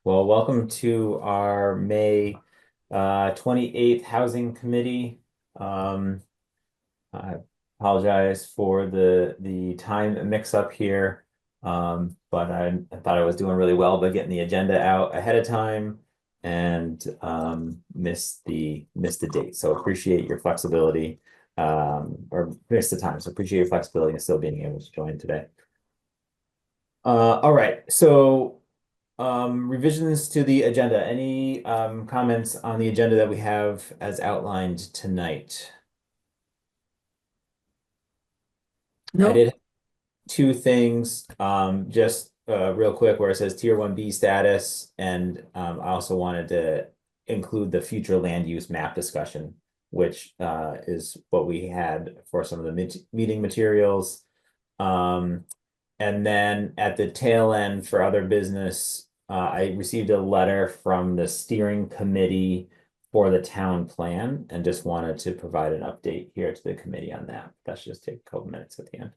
Well, welcome to our May 28th Housing Committee. Um, I apologize for the time mix-up here, but I thought I was doing really well by getting the agenda out ahead of time and missed the date. So appreciate your flexibility, or missed the time. So appreciate your flexibility and still being able to join today. All right, so revisions to the agenda. Any comments on the agenda that we have as outlined tonight? I Nope. did two things, just real quick, where it says Tier 1B status, and I also wanted to include the future land use map discussion, which is what we had for some of the meeting materials. Um, And then at the tail end for other business, I received a letter from the steering committee for the town plan and just wanted to provide an update here to the committee on that. That should just take a couple minutes at the end.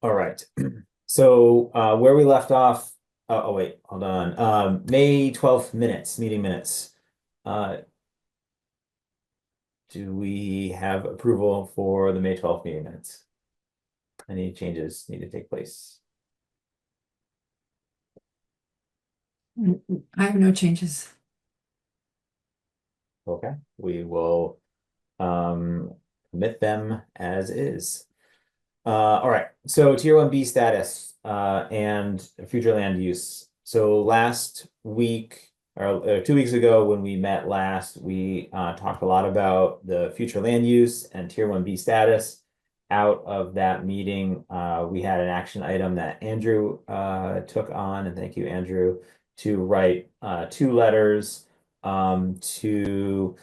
All right. So where we left off, oh wait, hold on. May 12th minutes, meeting minutes. Uh, do we have approval for the May 12th meeting minutes? Any changes need to take place? I have no changes. Okay, we will commit them as is. All right, so tier 1B status and future land use. So last week or 2 weeks ago when we met last, we talked a lot about the future land use and tier 1B status. Out of that meeting, we had an action item that Andrew took on, and thank you, Andrew, to write two letters to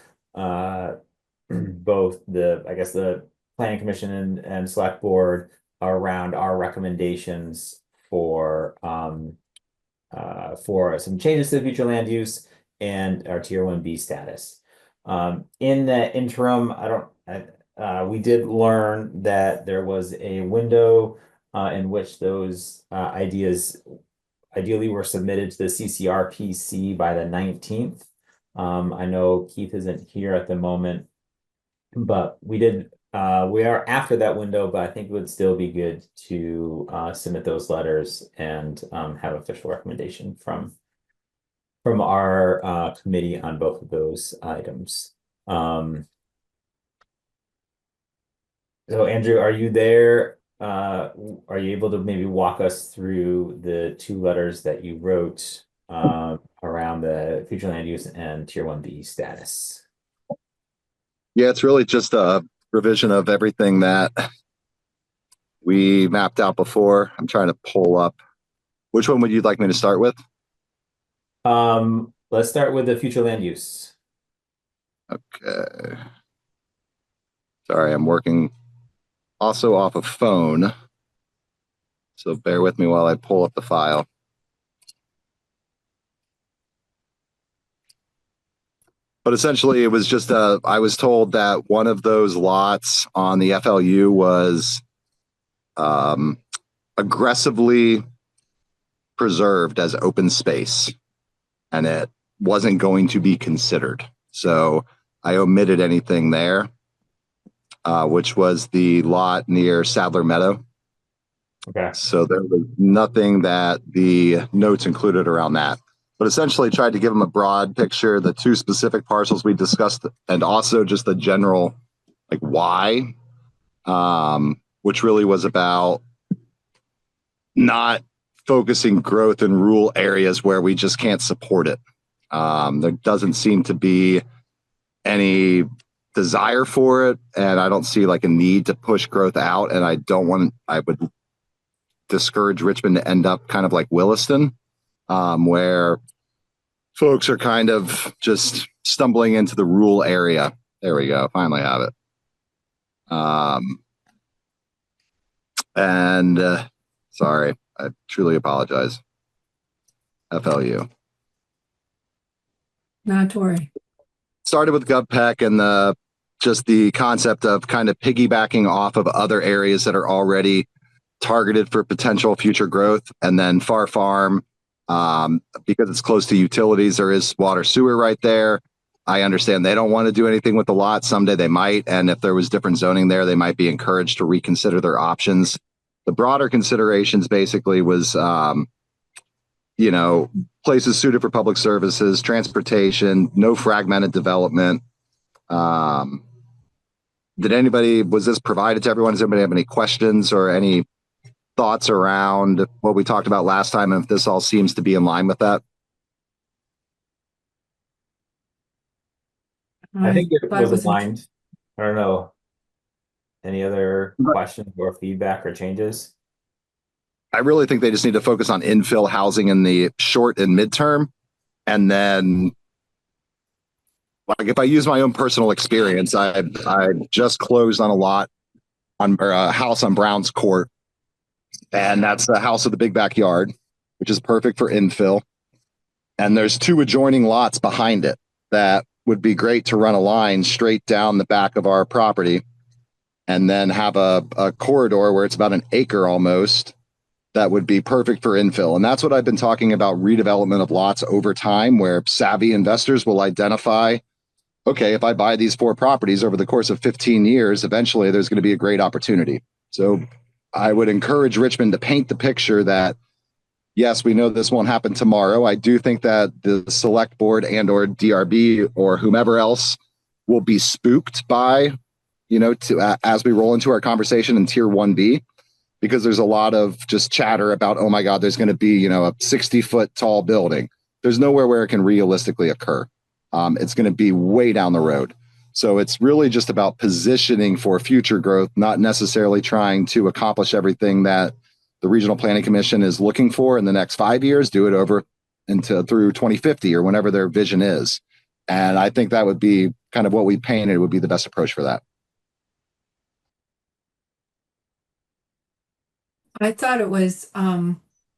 both I guess the planning commission and select board around our recommendations for some changes to the future land use and our tier 1B status. In the interim, we did learn that there was a window in which those ideas ideally were submitted to the CCRPC by the 19th. I know Keith isn't here at the moment, but we are after that window, but I think it would still be good to submit those letters and have official recommendation from our committee on both of those items. So Andrew, are you there? Are you able to maybe walk us through the two letters that you wrote around the future land use and tier 1B status? Yeah, it's really just a revision of everything that we mapped out before. I'm trying to pull up. Which one would you like me to start with? Let's start with the future land use. Okay. Sorry, I'm working also off a phone. So bear with me while I pull up the file. But essentially, it was just I was told that one of those lots on the FLU was aggressively preserved as open space, and it wasn't going to be considered. So I omitted anything there, which was the lot near Sadler Meadow. Okay. So there was nothing that the notes included around that. But essentially tried to give them a broad picture, the two specific parcels we discussed, and also just the general, like why, which really was about not focusing growth in rural areas where we just can't support it. There doesn't seem to be any desire for it, and I don't see like a need to push growth out. And I would discourage Richmond to end up kind of like Williston, where folks are kind of just stumbling into the rural area. There we go. Finally have it. Sorry, I truly apologize. FLU. Not to worry. Started with GovPec and just the concept of kind of piggybacking off of other areas that are already targeted for potential future growth. And then Far Farm, because it's close to utilities, there is water sewer right there. I understand they don't want to do anything with the lot. Someday they might. And if there was different zoning there, they might be encouraged to reconsider their options. The broader considerations basically was, places suited for public services, transportation, no fragmented development. Was this provided to everyone? Does anybody have any questions or any thoughts around what we talked about last time, and if this all seems to be in line with that? I think it thought it was was aligned. I don't know. Any other questions or feedback or changes? I really think they just need to focus on infill housing in the short and midterm. And then, like, if I use my own personal experience, I just closed on a lot or a house on Browns Court. And that's the house with the big backyard, which is perfect for infill. And there's 2 adjoining lots behind it that would be great to run a line straight down the back of our property and then have a corridor where it's about an acre almost that would be perfect for infill. And that's what I've been talking about, redevelopment of lots over time, where savvy investors will identify, okay, if I buy these 4 properties over the course of 15 years, eventually there's going to be a great opportunity. So I would encourage Richmond to paint the picture that, yes, we know this won't happen tomorrow. I do think that the select board and or DRB or whomever else will be spooked by, as we roll into our conversation in tier 1B, because there's a lot of just chatter about, oh my God, there's going to be, a 60-foot tall building. There's nowhere where it can realistically occur. It's going to be way down the road. So it's really just about positioning for future growth, not necessarily trying to accomplish everything that the Regional Planning Commission is looking for in the next 5 years. Do it over through 2050 or whenever their vision is. And I think that would be kind of what we painted would be the best approach for that. I thought it was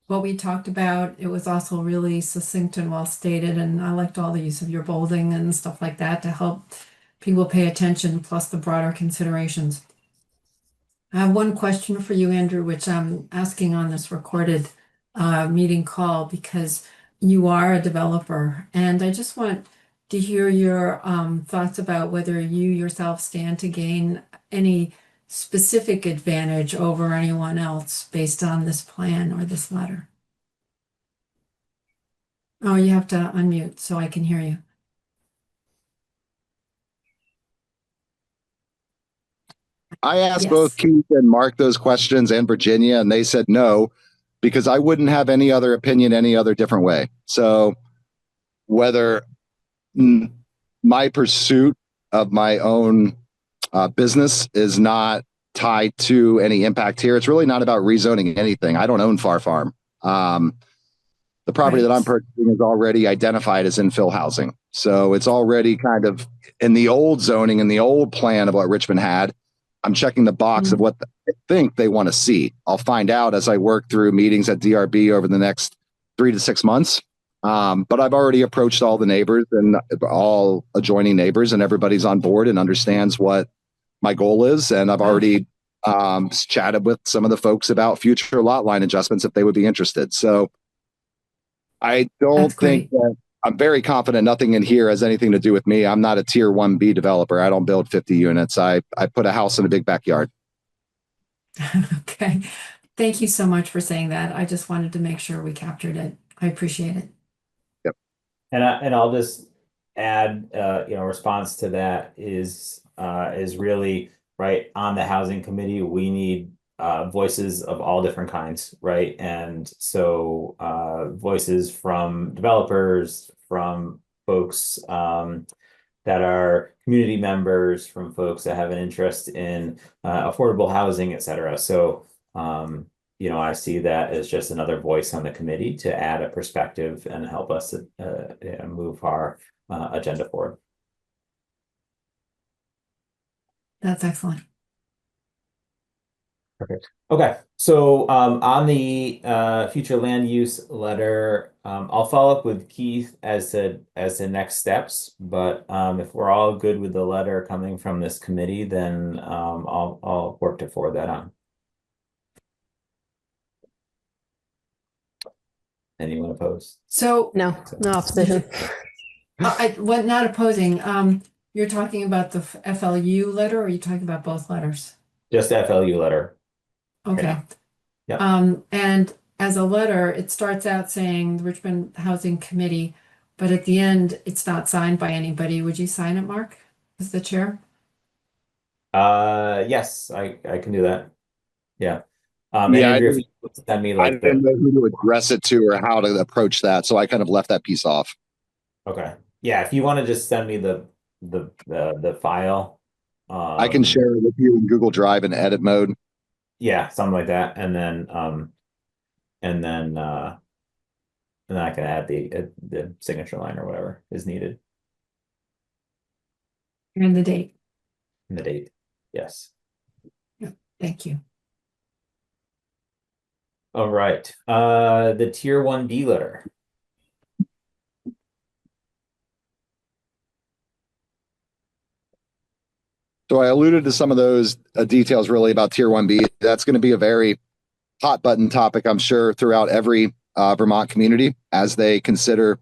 what we talked about. It was also really succinct and well stated, and I liked all the use of your bolding and stuff like that to help people pay attention, plus the broader considerations. I have one question for you, Andrew, which I'm asking on this recorded meeting call because you are a developer, and I just want to hear your thoughts about whether you yourself stand to gain any specific advantage over anyone else based on this plan or this letter. Oh, you have to unmute so I can hear you. I asked Yes. both Keith and Mark those questions and Virginia, and they said no, because I wouldn't have any other opinion any other different way. So whether my pursuit of my own business is not tied to any impact here, it's really not about rezoning anything. I don't own Far Farm. The property that I'm purchasing is already identified as infill housing. So it's already kind of in the old zoning and the old plan of what Richmond had. I'm checking the box of what I think they want to see. I'll find out as I work through meetings at DRB over the next 3 to 6 months. But I've already approached all the neighbors and all adjoining neighbors, and everybody's on board and understands what my goal is. And I've already chatted with some of the folks about future lot line adjustments if they would be interested. So I don't think that I'm very confident nothing in here has anything to do with me. I'm not a tier 1B developer. I don't build 50 units. I put a house in a big backyard. Okay. Thank you so much for saying that. I just wanted to make sure we captured it. I appreciate it. Yep. And I'll just add, response to that is really right on the housing committee. We need voices of all different kinds, right? And so voices from developers, from folks that are community members, from folks that have an interest in affordable housing, et cetera. So, I see that as just another voice on the committee to add a perspective and help us move our agenda forward. That's excellent. Perfect. Okay, so on the future land use letter, I'll follow up with Keith as the next steps. But if we're all good with the letter coming from this committee, then I'll work to forward that on. Anyone opposed? So No, no opposition. well, not opposing, you're talking about the FLU letter, or are you talking about both letters? Just FLU letter. Okay. Yeah. And as a letter, it starts out saying the Richmond Housing Committee, but at the end, it's not signed by anybody. Would you sign it, Mark, as the chair? Yes, I can do that. Yeah. Yeah, Andrew, if you could send me I like didn't know who to address it to or how to approach that, so I kind of left that piece off. okay. Yeah, if you want to just send me the file. I can share it with you in Google Drive in edit mode. Yeah, something like that. And then I can add the signature line or whatever is needed And the date. in the date. Yes. Thank you. All right. The tier 1B letter. So I alluded to some of those details really about Tier 1B. That's going to be a very hot button topic, I'm sure, throughout every Vermont community as they consider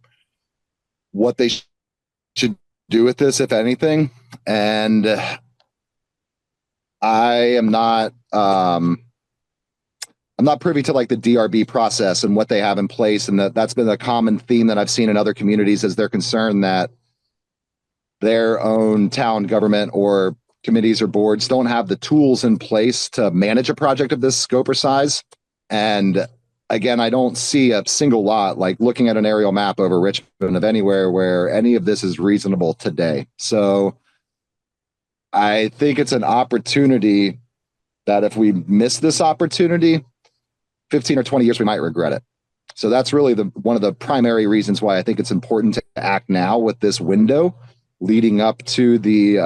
what they should do with this, if anything. And I am not I'm not privy to like the DRB process and what they have in place. And that's been a common theme that I've seen in other communities, as they're concerned that their own town government or committees or boards don't have the tools in place to manage a project of this scope or size. And again, I don't see a single lot, like looking at an aerial map over Richmond, of anywhere where any of this is reasonable today. So I think it's an opportunity that if we miss this opportunity, 15 or 20 years, we might regret it. So that's really one of the primary reasons why I think it's important to act now with this window leading up to the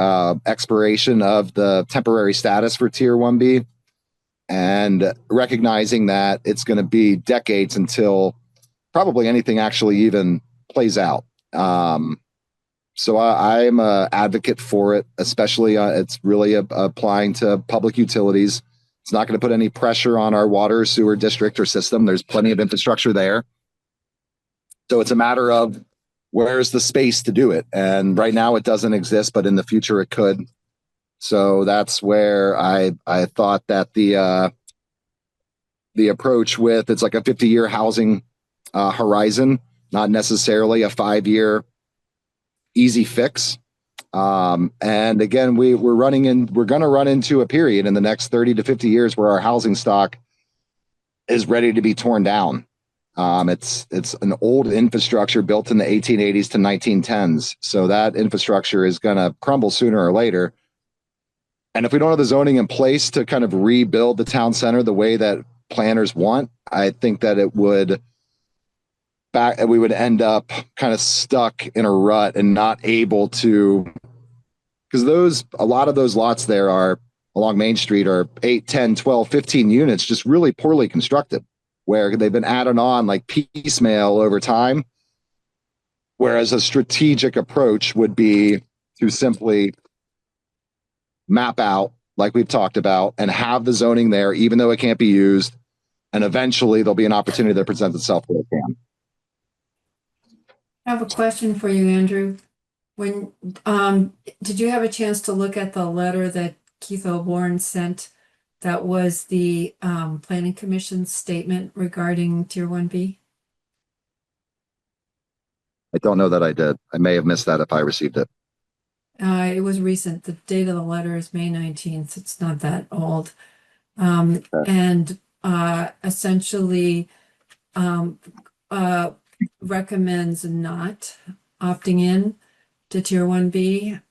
expiration of the temporary status for Tier 1B, and recognizing that it's going to be decades until probably anything actually even plays out. So I'm an advocate for it, especially it's really applying to public utilities. It's not going to put any pressure on our water, sewer district or system. There's plenty of infrastructure there. So it's a matter of where's the space to do it. And right now it doesn't exist, but in the future it could. So that's where I thought that the approach with, it's like a 50-year housing horizon, not necessarily a 5-year easy fix. And again, we're going to run into a period in the next 30 to 50 years where our housing stock is ready to be torn down. It's an old infrastructure built in the 1880s to 1910s. So that infrastructure is going to crumble sooner or later. And if we don't have the zoning in place to kind of rebuild the town center the way that planners want, I think that we would end up kind of stuck in a rut and not able to, because a lot of those lots there are along Main Street are 8, 10, 12, 15 units, just really poorly constructed, where they've been added on like piecemeal over time. Whereas a strategic approach would be to simply map out, like we've talked about, and have the zoning there, even though it can't be used. And eventually there'll be an opportunity that presents itself where it can. I have a question for you, Andrew. When did you have a chance to look at the letter that Keith O'Born sent? That was the Planning Commission's statement regarding Tier 1B. I don't know that I did. I may have missed that if I received it. It was recent. The date of the letter is May 19th. It's not that old. And essentially recommends not opting in to Tier 1B,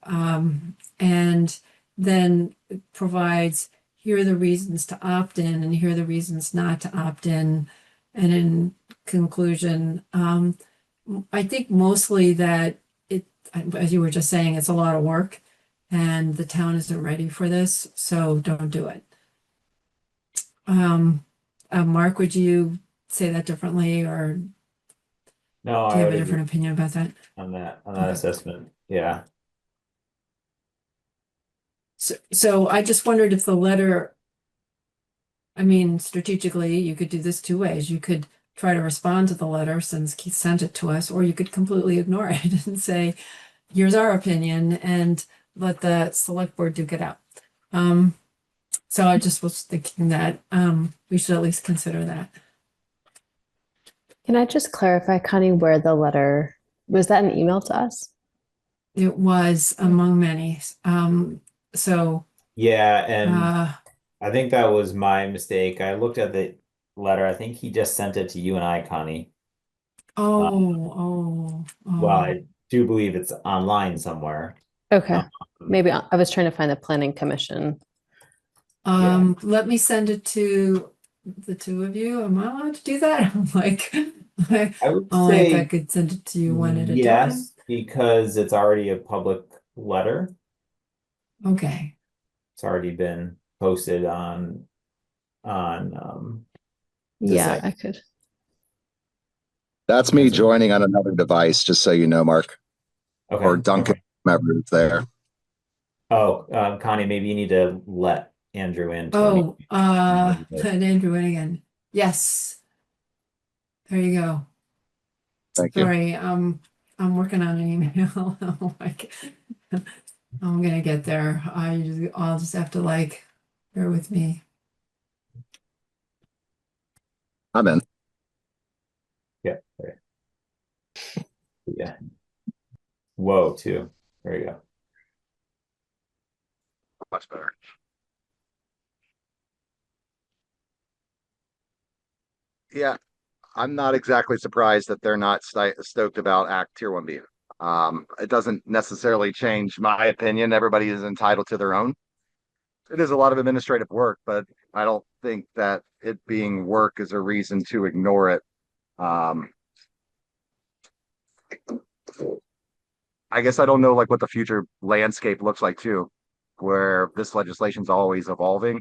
and then provides, here are the reasons to opt in and here are the reasons not to opt in. And in conclusion, I think mostly that as you were just saying, it's a lot of work and the town isn't ready for this, so don't do it. Mark, would you say that differently, or No, do you I have would a different agree opinion about that? on that Okay. assessment. Yeah. So I just wondered if the letter, I mean, strategically, you could do this two ways. You could try to respond to the letter since Keith sent it to us, or you could completely ignore it and say, here's our opinion, and let the select board duke it out. So I just was thinking that we should at least consider that. Can I just clarify, Connie, where the letter was? That an email to us? It was among many. So Yeah, and I think that was my mistake. I looked at the letter. I think he just sent it to you and I, Connie. oh. Well, I do believe it's online somewhere. Okay. Maybe I was trying to find the planning commission. Yeah. Let me send it to the two of you. Am I allowed to do that? I'm like, I would only if I say could send it to you one at a time. yes, because it's already a public letter. Okay. It's already been posted on the Yeah, site. I could. That's me joining on another device, just so you know, Mark. Okay. Or Duncan, whoever is there. Oh, Connie, maybe you need to let Andrew in. Oh, let Andrew in again. Yes. There you go. Thank you. Sorry, I'm working on an email. Like, I'm gonna get there. I'll just have to bear with me. I'm in. Yeah. There. Yeah. Whoa, too. There you go. Much better. Yeah, I'm not exactly surprised that they're not stoked about Act Tier 1B. It doesn't necessarily change my opinion. Everybody is entitled to their own. It is a lot of administrative work, but I don't think that it being work is a reason to ignore it. I guess I don't know what the future landscape looks like too, where this legislation's always evolving.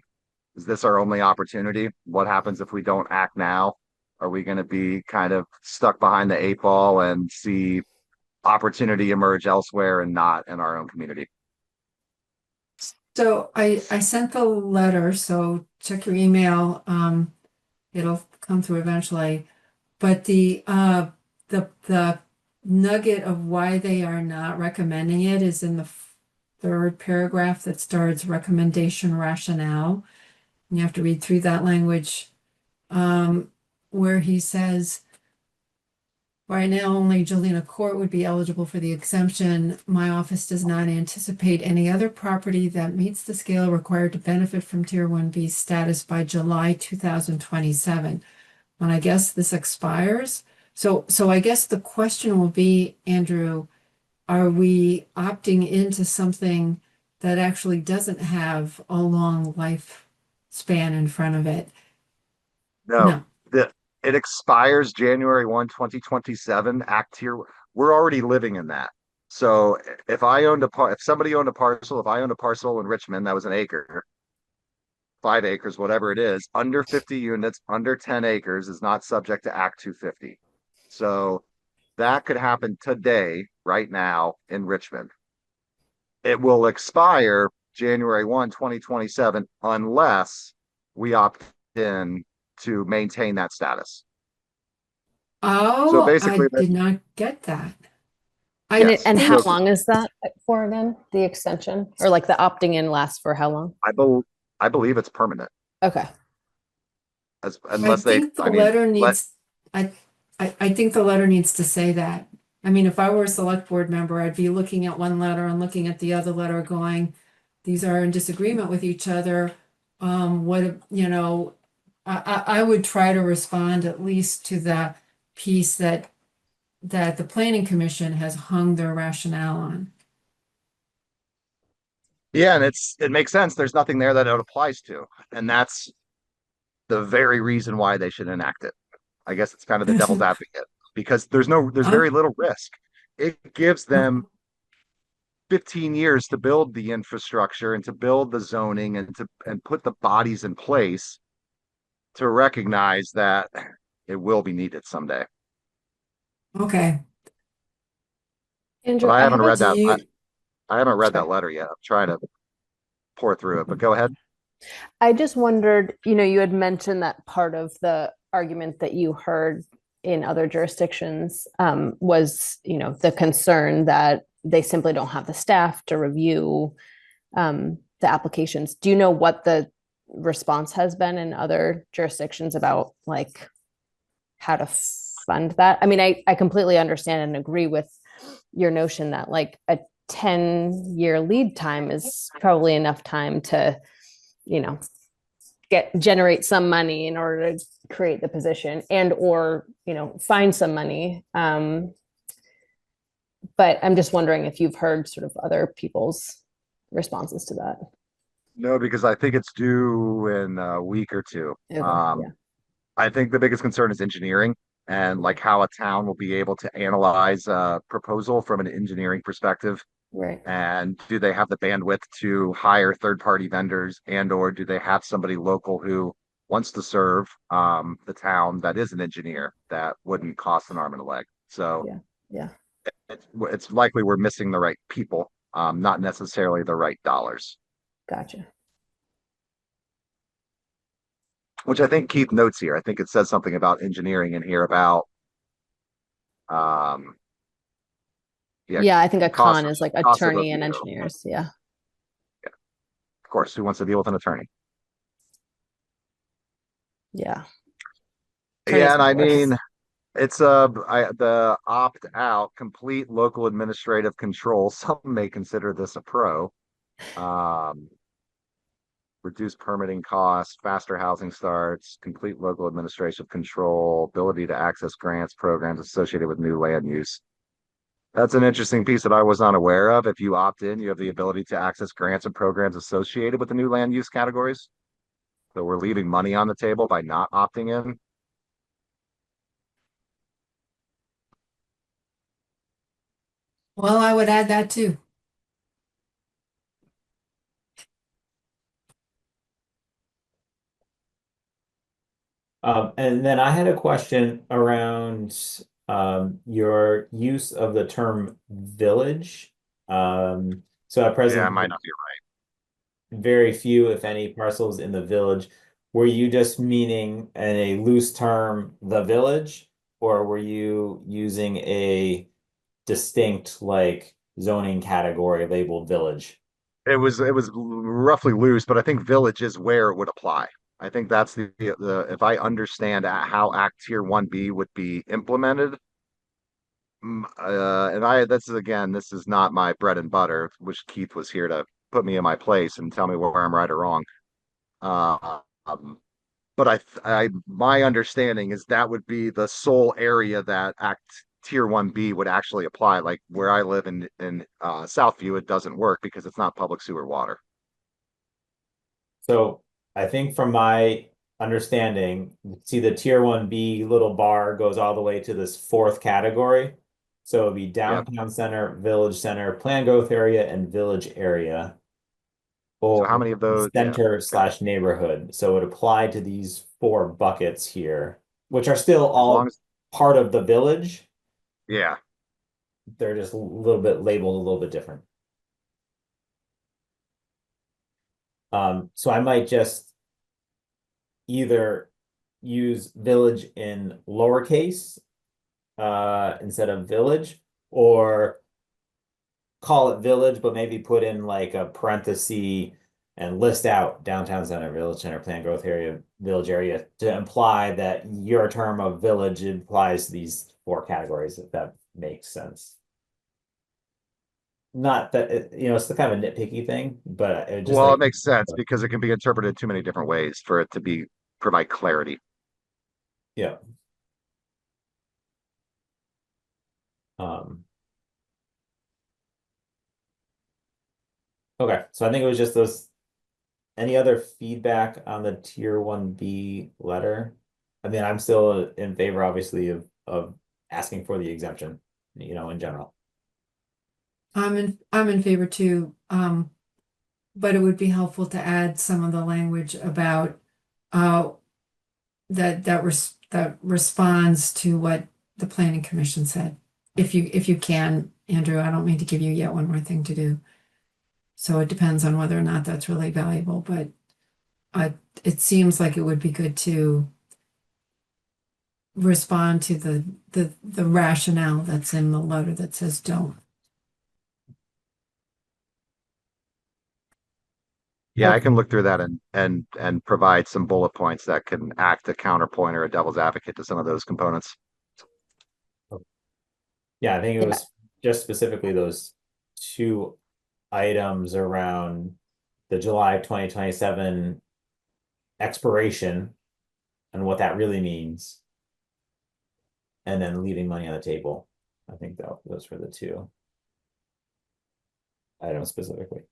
Is this our only opportunity? What happens if we don't act now? Are we going to be kind of stuck behind the 8 ball and see opportunity emerge elsewhere and not in our own community? So I sent the letter, so check your email. It'll come through eventually. But the nugget of why they are not recommending it is in the third paragraph that starts recommendation rationale. And you have to read through that language, where he says, right now, only Jelena Court would be eligible for the exemption. My office does not anticipate any other property that meets the scale required to benefit from Tier 1B status by July 2027. When I guess this expires. So I guess the question will be, Andrew, are we opting into something that actually doesn't have a long lifespan in front of it? No. It expires January 1, 2027. Act Tier. We're already living in that. So if somebody owned a parcel, if I owned a parcel in Richmond that was an acre, 5 acres, whatever it is, under 50 units, under 10 acres is not subject to Act 250. So that could happen today, right now in Richmond. It will expire January 1, 2027, unless we opt in to maintain that status. Oh, So basically, I did not get that. And how long is that for again? The extension or the opting in lasts for how long? I believe it's permanent. Okay. I think the letter needs to say that. I mean, if I were a select board member, I'd be looking at one letter and looking at the other letter going, these are in disagreement with each other. I would try to respond at least to the piece that the planning commission has hung their rationale on. Yeah, and it makes sense. There's nothing there that it applies to. And that's the very reason why they should enact it. I guess it's kind of the devil's advocate because there's very little risk. It gives them 15 years to build the infrastructure and to build the zoning and put the bodies in place to recognize that it will be needed someday. Okay. Andrew, but I haven't read that. I haven't read Sorry. that letter yet. I'm trying to pour through it, but go ahead. I just wondered, you had mentioned that part of the argument that you heard in other jurisdictions was, you know, the concern that they simply don't have the staff to review the applications. Do you know what the response has been in other jurisdictions about like how to fund that? I mean, I completely understand and agree with your notion that like a 10-year lead time is probably enough time to, you know, generate some money in order to create the position and or, you know, find some money. But I'm just wondering if you've heard sort of other people's responses to that. No, because I think it's due in a week or two. Okay, yeah. I think the biggest concern is engineering and like how a town will be able to analyze a proposal from an engineering perspective. Right. And do they have the bandwidth to hire third-party vendors and or do they have somebody local who wants to serve the town that is an engineer that wouldn't cost an arm and a leg? So Yeah. it's likely we're missing the right people, not necessarily the right dollars. Gotcha. Which I think Keith notes here. I think it says something about engineering in here about Yeah, I think a cost con is like cost of attorney and review. engineers. Yeah. Of course, who wants to deal with an attorney? Yeah. Yeah, and I Attorneys, of course. mean, it's the opt out, complete local administrative control. Some may consider this a pro. Reduce permitting costs, faster housing starts, complete local administrative control, ability to access grants, programs associated with new land use. That's an interesting piece that I was not aware of. If you opt in, you have the ability to access grants and programs associated with the new land use categories. So we're leaving money on the table by not opting in. Well, I would add that too. And then I had a question around your use of the term village. So at Yeah, I present, might not be very few, if any, parcels in the village. Were you just meaning in a loose term, the village, or were you using a distinct like zoning category labeled village? It was roughly loose, but I think village is where it would apply. I think that's the if I understand how Act Tier 1B would be implemented. And this is again, this is not my bread and butter. Wish Keith was here to put me in my place and tell me where I'm right or wrong. Um, but my understanding is that would be the sole area that Act Tier 1B would actually apply. Like where I live in Southview, it doesn't work because it's not public sewer water. So I think from my understanding, see the tier 1B little bar goes all the way to this fourth category. So it'd be downtown center, village center, planned growth area, and village area. So Or how many of those? center slash neighborhood. So it applied to these four buckets here, which are still As long all as part of the village. yeah. They're just a little bit labeled a little bit different. So I might just either use village in lowercase instead of village, or call it village, but maybe put in like a parenthesis and list out downtown center, village center, planned growth area, village area to imply that your term of village implies these four categories, if that makes sense. Not that it's the kind of a nitpicky thing, but it just Well, like it makes sense because it can be interpreted too many different ways for it to provide clarity. yeah. Okay, so I think it was just those. Any other feedback on the tier 1B letter? I mean, I'm still in favor, obviously, of asking for the exemption, in general. I'm in favor too. But it would be helpful to add some of the language about that responds to what the planning commission said. If you can, Andrew, I don't mean to give you yet one more thing to do. So it depends on whether or not that's really valuable, but it seems like it would be good to respond to the rationale that's in the letter that says don't. Yeah, I Okay. can look through that and provide some bullet points that can act a counterpoint or a devil's advocate to some of those components. Yeah, I think it Yeah. was just specifically those two items around the July 2027 expiration and what that really means. And then leaving money on the table. I think that those were the two items specifically.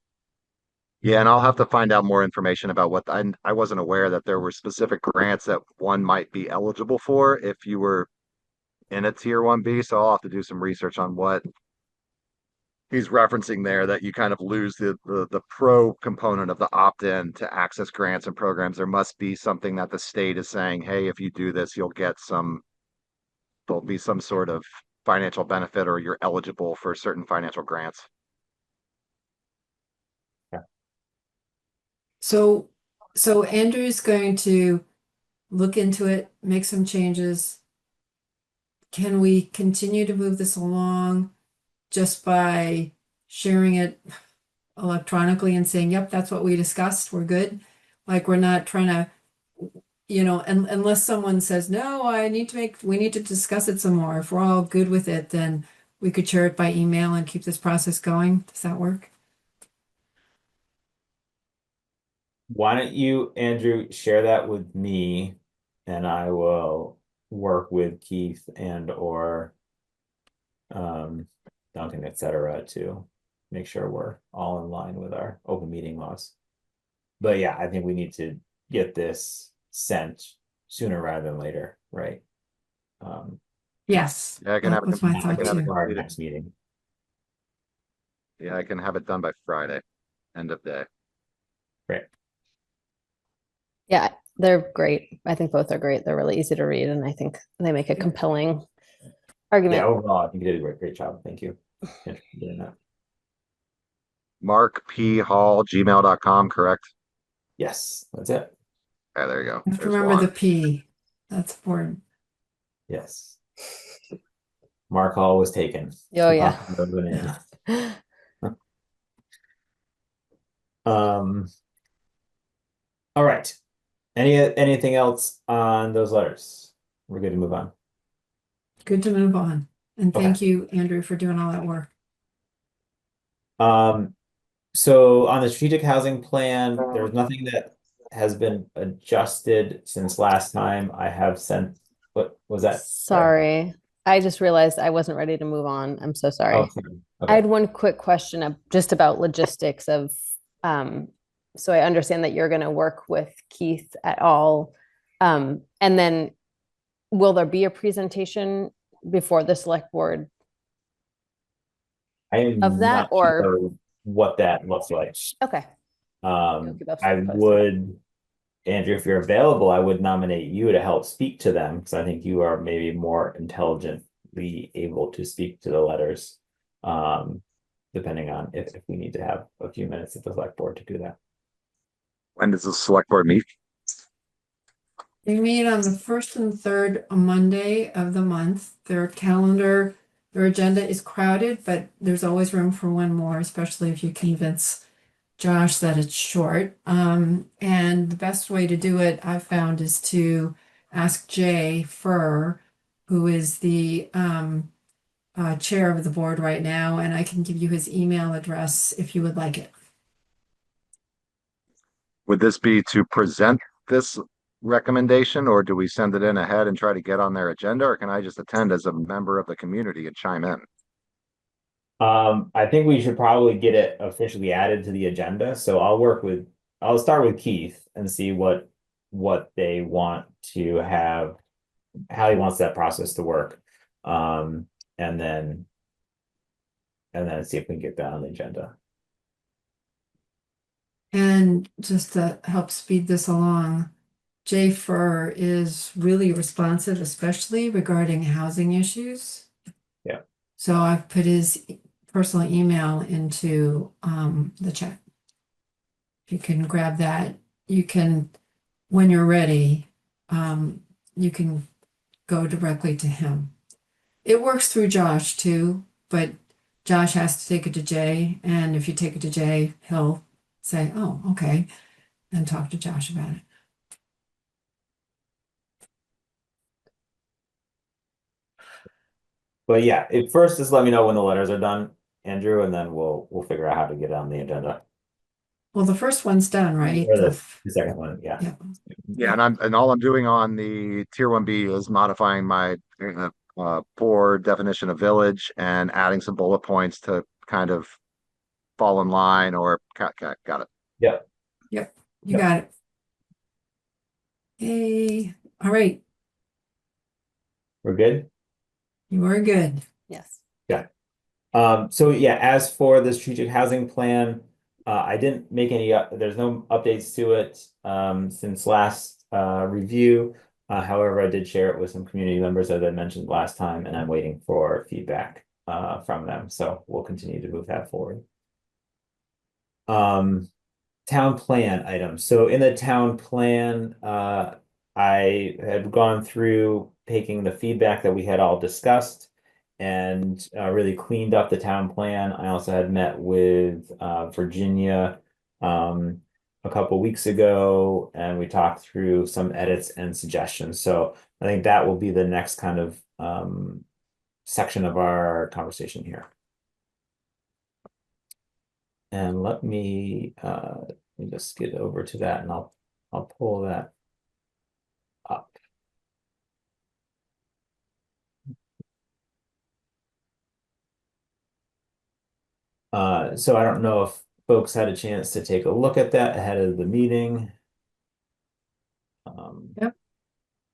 Yeah, and I'll have to find out more information about what I wasn't aware that there were specific grants that one might be eligible for if you were in a tier 1B. So I'll have to do some research on what he's referencing there, that you kind of lose the pro component of the opt-in to access grants and programs. There must be something that the state is saying, hey, if you do this, there'll be some sort of financial benefit, or you're eligible for certain financial grants. So Andrew's going to look into it, make some changes. Can we continue to move this along just by sharing it electronically and saying, yep, that's what we discussed, we're good? Like, we're not trying to, unless someone says, no, we need to discuss it some more. If we're all good with it, then we could share it by email and keep this process going. Does that work? Why don't you, Andrew, share that with me and I will work with Keith and or Duncan, etc. to make sure we're all in line with our open meeting laws. But yeah, I think we need to get this sent sooner rather than later, right? Yes, Yeah, I can that have it was my I thought can have it too. For our completed. next meeting. Yeah, I can have it done by Friday, end of day. Great. Yeah, they're great. I think both are great. They're really easy to read, and I think they make a compelling Yeah, argument. overall, I think you did a great job. Thank you. Thanks for doing that. Mark P. Hall, gmail.com, correct? Yes, that's it. Yeah, there you go. You have to There's remember the one. P. That's important. Yes. Mark Hall was taken. Oh, yeah. All right. Anything else on those letters? We're good to move on. Good to move on. And Okay. thank you, Andrew, for doing all that work. So on the strategic housing plan, there's nothing that has been adjusted since last time. I have sent, what was that? Sorry. I just realized I wasn't ready to move on. I'm so sorry. Oh, sorry. I Okay. had one quick question just about logistics of, so I understand that you're going to work with Keith at all. And then will there be a presentation before the select board I am of that, not or? sure what that looks like. Okay. Keep us I posted. would, Andrew, if you're available, I would nominate you to help speak to them because I think you are maybe more intelligently able to speak to the letters. Depending on if we need to have a few minutes at the select board to do that. When does the select board meet? They meet on the first and third Monday of the month. Their agenda is crowded, but there's always room for one more, especially if you convince Josh that it's short. And the best way to do it, I've found, is to ask Jay Furr, who is the chair of the board right now, and I can give you his email address if you would like it. Would this be to present this recommendation, or do we send it in ahead and try to get on their agenda, or can I just attend as a member of the community and chime in? I think we should probably get it officially added to the agenda. So I'll start with Keith and see what they want to have, how he wants that process to work. And then see if we can get that on the agenda. And just to help speed this along, Jay Furr is really responsive, especially regarding housing issues. Yeah. So I've put his personal email into the chat. If you can grab that, you can, when you're ready, you can go directly to him. It works through Josh too, but Josh has to take it to Jay, and if you take it to Jay, he'll say, oh, okay, and talk to Josh about it. But yeah, first just let me know when the letters are done, Andrew, and then we'll figure out how to get it on the agenda. Well, the first one's done, right? Or the second one, yeah. Yeah. Yeah, and all I'm doing on the tier 1B is modifying my for definition of village and adding some bullet points to kind of fall in line or got it. Yep. Yep, you Yep. got it. Hey, all right, We're good? you are good. Yes. So yeah, as for the strategic housing plan, I didn't make any, there's no updates to it since last review. However, I did share it with some community members, as I mentioned last time, and I'm waiting for feedback from them. So we'll continue to move that forward. Town plan items. So in the town plan, I had gone through taking the feedback that we had all discussed and really cleaned up the town plan. I also had met with Virginia a couple weeks ago, and we talked through some edits and suggestions. So I think that will be the next kind of section of our conversation here. And let me just get over to that, and I'll pull that up. So I don't know if folks had a chance to take a look at that ahead of the meeting. Yep.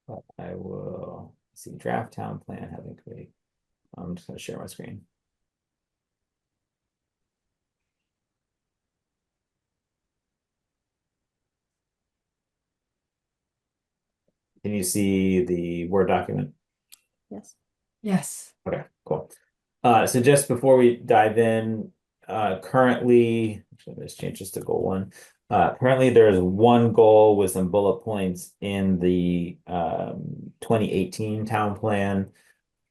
But I will see draft town plan having committee. I'm just going to share my screen. Can you see the Word document? Yes. Yes. Okay, cool. So just before we dive in, currently, actually, let's change this to goal 1. Currently, there's one goal with some bullet points in the 2018 town plan.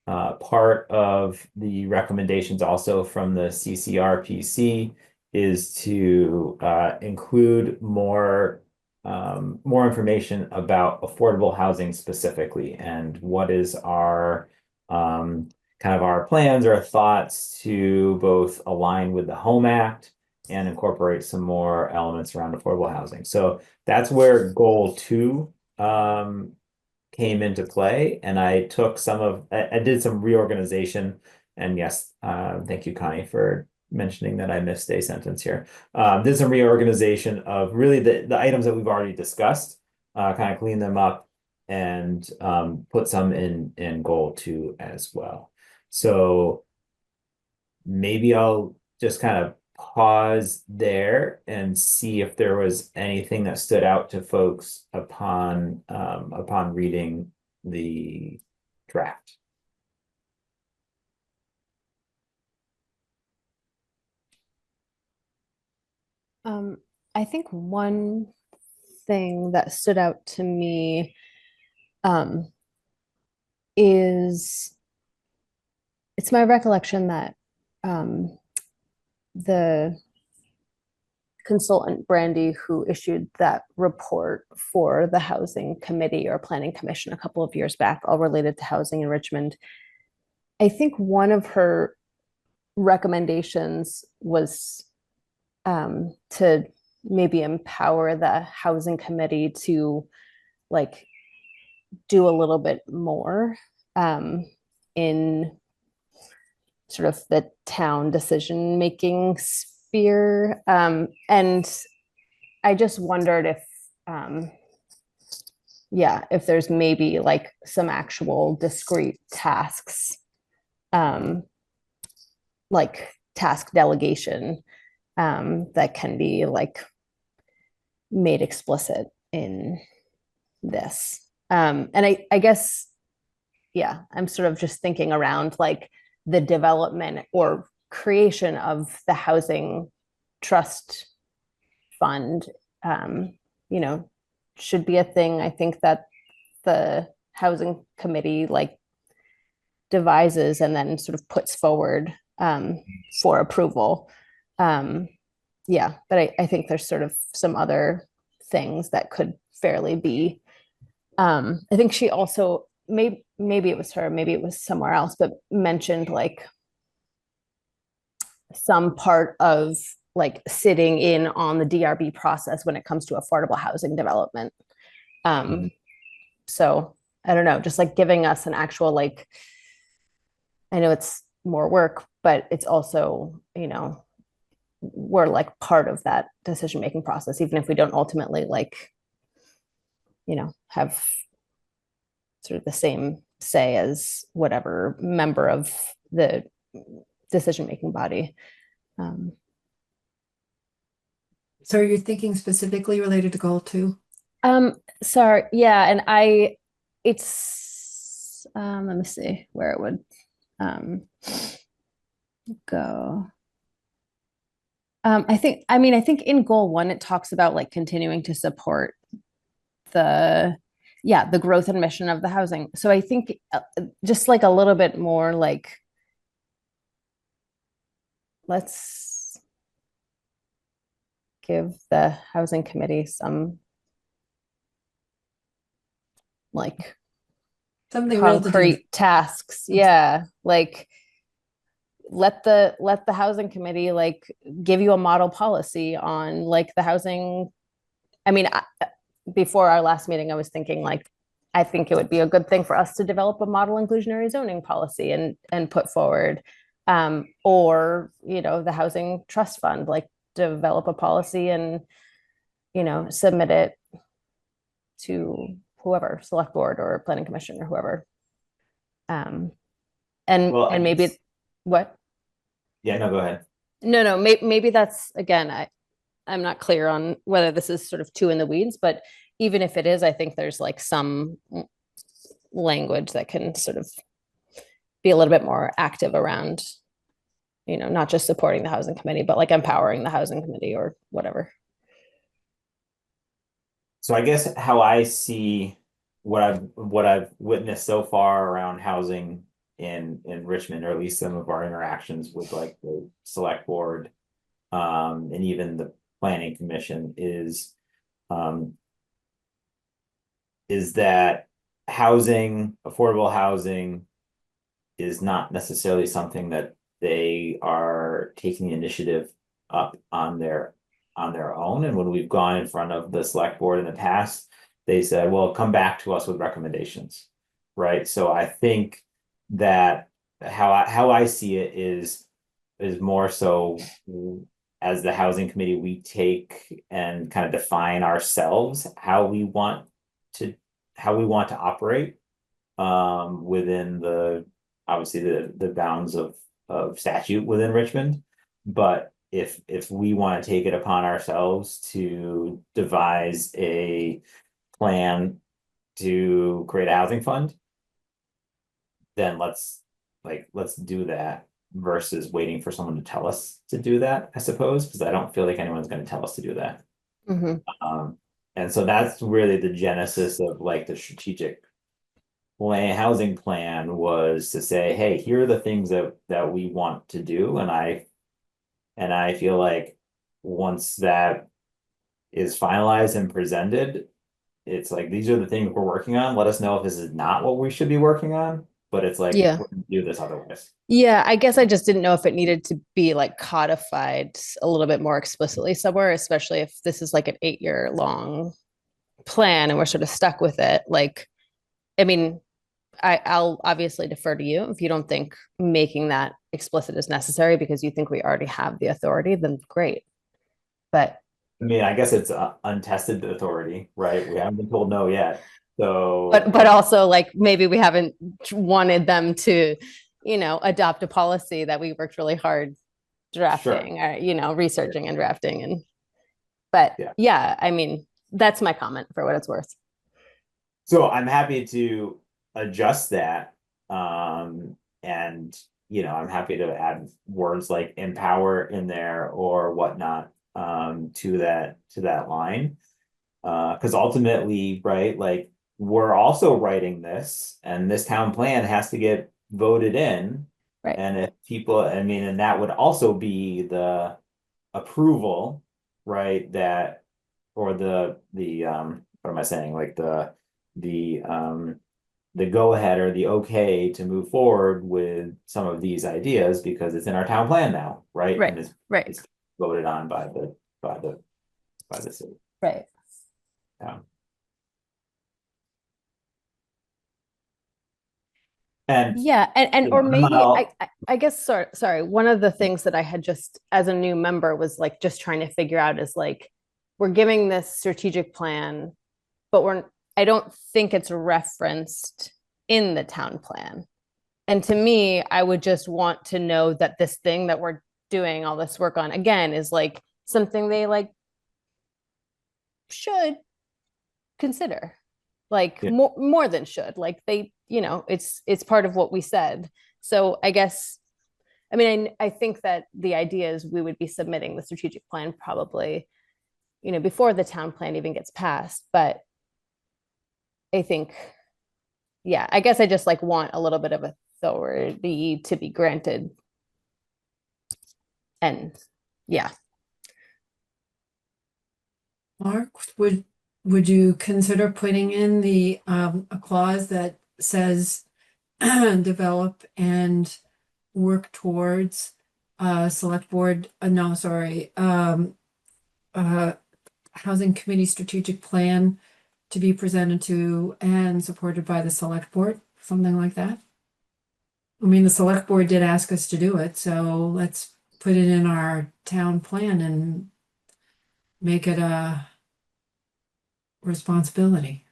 Part of the recommendations also from the CCRPC is to include more information about affordable housing specifically, and what is our kind of our plans or thoughts to both align with the Home Act and incorporate some more elements around affordable housing. So that's where goal 2 came into play, and I took I did some reorganization. And yes, thank you, Connie, for mentioning that I missed a sentence here. Did some reorganization of really the items that we've already discussed, kind of clean them up and put some in goal 2 as well. So maybe I'll just kind of pause there and see if there was anything that stood out to folks upon reading the draft. I think one thing that stood out to me is it's my recollection that the consultant Brandy, who issued that report for the housing committee or planning commission a couple of years back, all related to housing in Richmond, I think one of her recommendations was to maybe empower the housing committee to like do a little bit more in sort of the town decision-making sphere. And I just wondered if, if there's maybe like some actual discrete tasks, like task delegation, that can be like made explicit in this. And I guess, I'm sort of just thinking around like the development or creation of the housing trust fund, should be a thing. I think that the housing committee like devises and then sort of puts forward for approval. Yeah, but I think there's sort of some other things that could fairly be. I think she also maybe it was her, maybe it was somewhere else, but mentioned like some part of like sitting in on the DRB process when it comes to affordable housing development. So I don't know, just like giving us an actual like, I know it's more work, but it's also, we're like part of that decision-making process, even if we don't ultimately like, have sort of the same say as whatever member of the decision-making body. So you're thinking specifically related to goal 2? Sorry, yeah, and it's let me see where it would go. I think in goal 1 it talks about like continuing to support the growth and mission of the housing. So I think just like a little bit more like, let's give the housing committee some like Something real to do. concrete tasks. Yeah, like let the housing committee like give you a model policy on like the housing. I mean, before our last meeting, I was thinking like, I think it would be a good thing for us to develop a model inclusionary zoning policy and put forward, or the housing trust fund, like develop a policy and submit it to whoever, select board or planning commission or whoever. And maybe what? Yeah, no, go ahead. No, maybe that's, again, I'm not clear on whether this is sort of too in the weeds, but even if it is, I think there's like some language that can sort of be a little bit more active around, not just supporting the housing committee, but like empowering the housing committee or whatever. So I guess how I see what I've witnessed so far around housing in Richmond, or at least some of our interactions with like the select board, and even the planning commission is that affordable housing is not necessarily something that they are taking the initiative up on their own. And when we've gone in front of the select board in the past, they said, well, come back to us with recommendations, right? So I think that how I see it is more so, as the housing committee, we take and kind of define ourselves how we want to operate within obviously the bounds of statute within Richmond. But if we want to take it upon ourselves to devise a plan to create a housing fund, then let's do that versus waiting for someone to tell us to do that, I suppose, because I don't feel like anyone's going to tell us to do that. And so that's really the genesis of like the strategic housing plan, was to say, hey, here are the things that we want to do. And I feel like once that is finalized and presented, it's like, these are the things we're working on. Let us know if this is not what we should be working on. But it's like, Yeah. we're gonna do this otherwise. Yeah, I guess I just didn't know if it needed to be like codified a little bit more explicitly somewhere, especially if this is like an 8-year long plan and we're sort of stuck with it. Like, I mean, I'll obviously defer to you if you don't think making that explicit is necessary because you think we already have the authority, then great. But I mean, I guess it's untested authority, right? We haven't been told no yet. So, but also like maybe we haven't wanted them to, adopt a policy that we worked really hard drafting or, researching and drafting. But yeah, I mean, that's my comment for what it's worth. So I'm happy to adjust that. And I'm happy to add words like empower in there or whatnot to that line. Because ultimately, right, like we're also writing this, and this town plan has to get voted in. Right. And if people, I mean, and that would also be the approval, right, that, or what am I saying, like the go ahead or the okay to move forward with some of these ideas because it's in our town plan now, right? Right, And right. it's voted on by the city. Right. Yeah. And Yeah, and you or know, maybe I'll- I guess sorry, one of the things that I had just as a new member was like just trying to figure out is like we're giving this strategic plan, but I don't think it's referenced in the town plan. And to me, I would just want to know that this thing that we're doing all this work on again is like something they like should consider, like Yeah. more than should, like they, it's part of what we said. So I guess, I mean, I think that the idea is we would be submitting the strategic plan probably, before the town plan even gets passed. But I think, yeah, I guess I just like want a little bit of authority to be granted. And yeah. Mark, would you consider putting in a clause that says develop and work towards select board, no, sorry, housing committee strategic plan to be presented to and supported by the select board, something like that? I mean, the select board did ask us to do it, so let's put it in our town plan and make it a responsibility.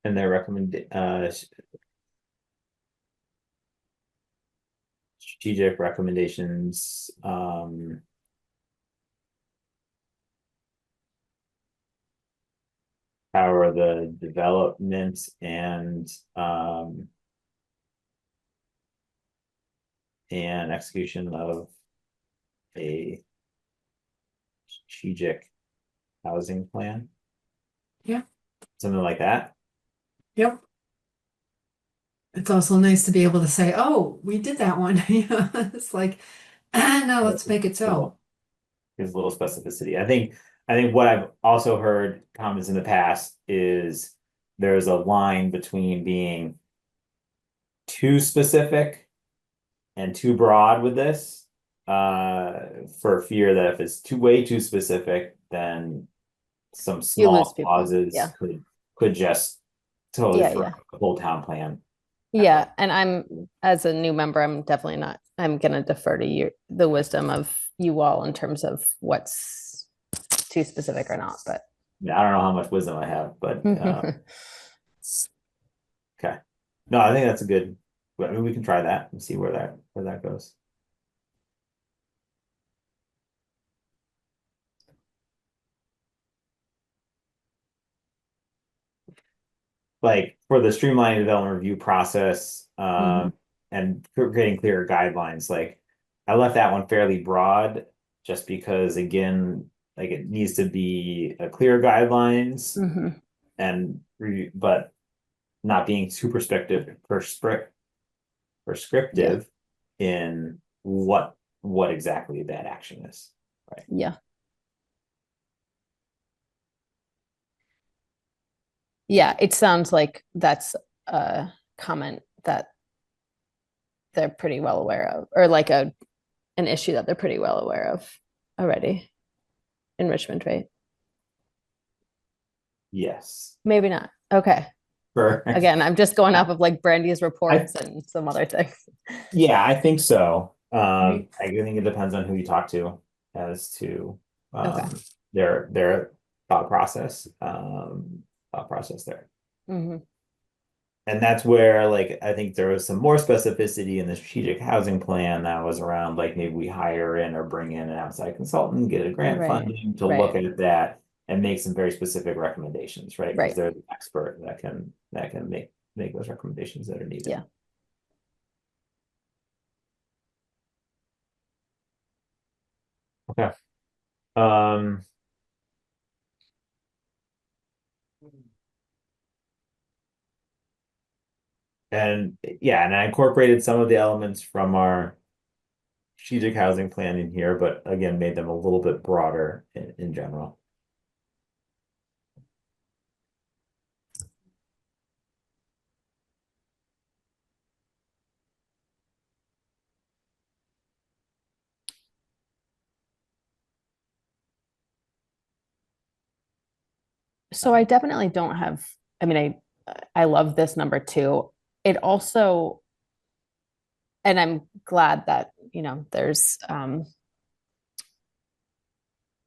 and their strategic recommendations, power the development and execution of a strategic housing plan. Yeah. Something like that. Yep. It's also nice to be able to say, oh, we did that one. It's like, now let's make it so. Gives a little specificity. I think what I've also heard comments in the past is there's a line between being too specific and too broad with this, for fear that if it's way too specific, then some You small lose people. clauses Yeah. could just totally Yeah, throw yeah. the whole town plan. Yeah, and as a new member, I'm definitely not, I'm gonna defer to the wisdom of you all in terms of what's too specific or not, but. Yeah, I don't know how much wisdom I have, but okay. No, I think that's a good, I mean, we can try that and see where that goes. Like for the streamlining development review process, and creating clearer guidelines, like I left that one fairly broad just because again, like it needs to be a clear guidelines and but not being too prescriptive in what exactly that action is, right? Yeah. Yeah, it sounds like that's a comment that they're pretty well aware of, or like an issue that they're pretty well aware of already in Richmond, right? Yes. Maybe not. Okay. Again, I'm just going off of like Brandy's reports and some other things. Yeah, I think so. Right. I think it depends on who you talk to as to Okay. their thought process there. And that's where, like, I think there was some more specificity in the strategic housing plan that was around, like, maybe we hire in or bring in an outside consultant, get a grant funding to look at that and make some very specific recommendations, right? Because they're the expert that can make those recommendations that are needed. Yeah. Okay. And yeah, and I incorporated some of the elements from our strategic housing plan in here, but again, made them a little bit broader in general. So I definitely don't have, I mean, I love this number two. It also, and I'm glad that, there's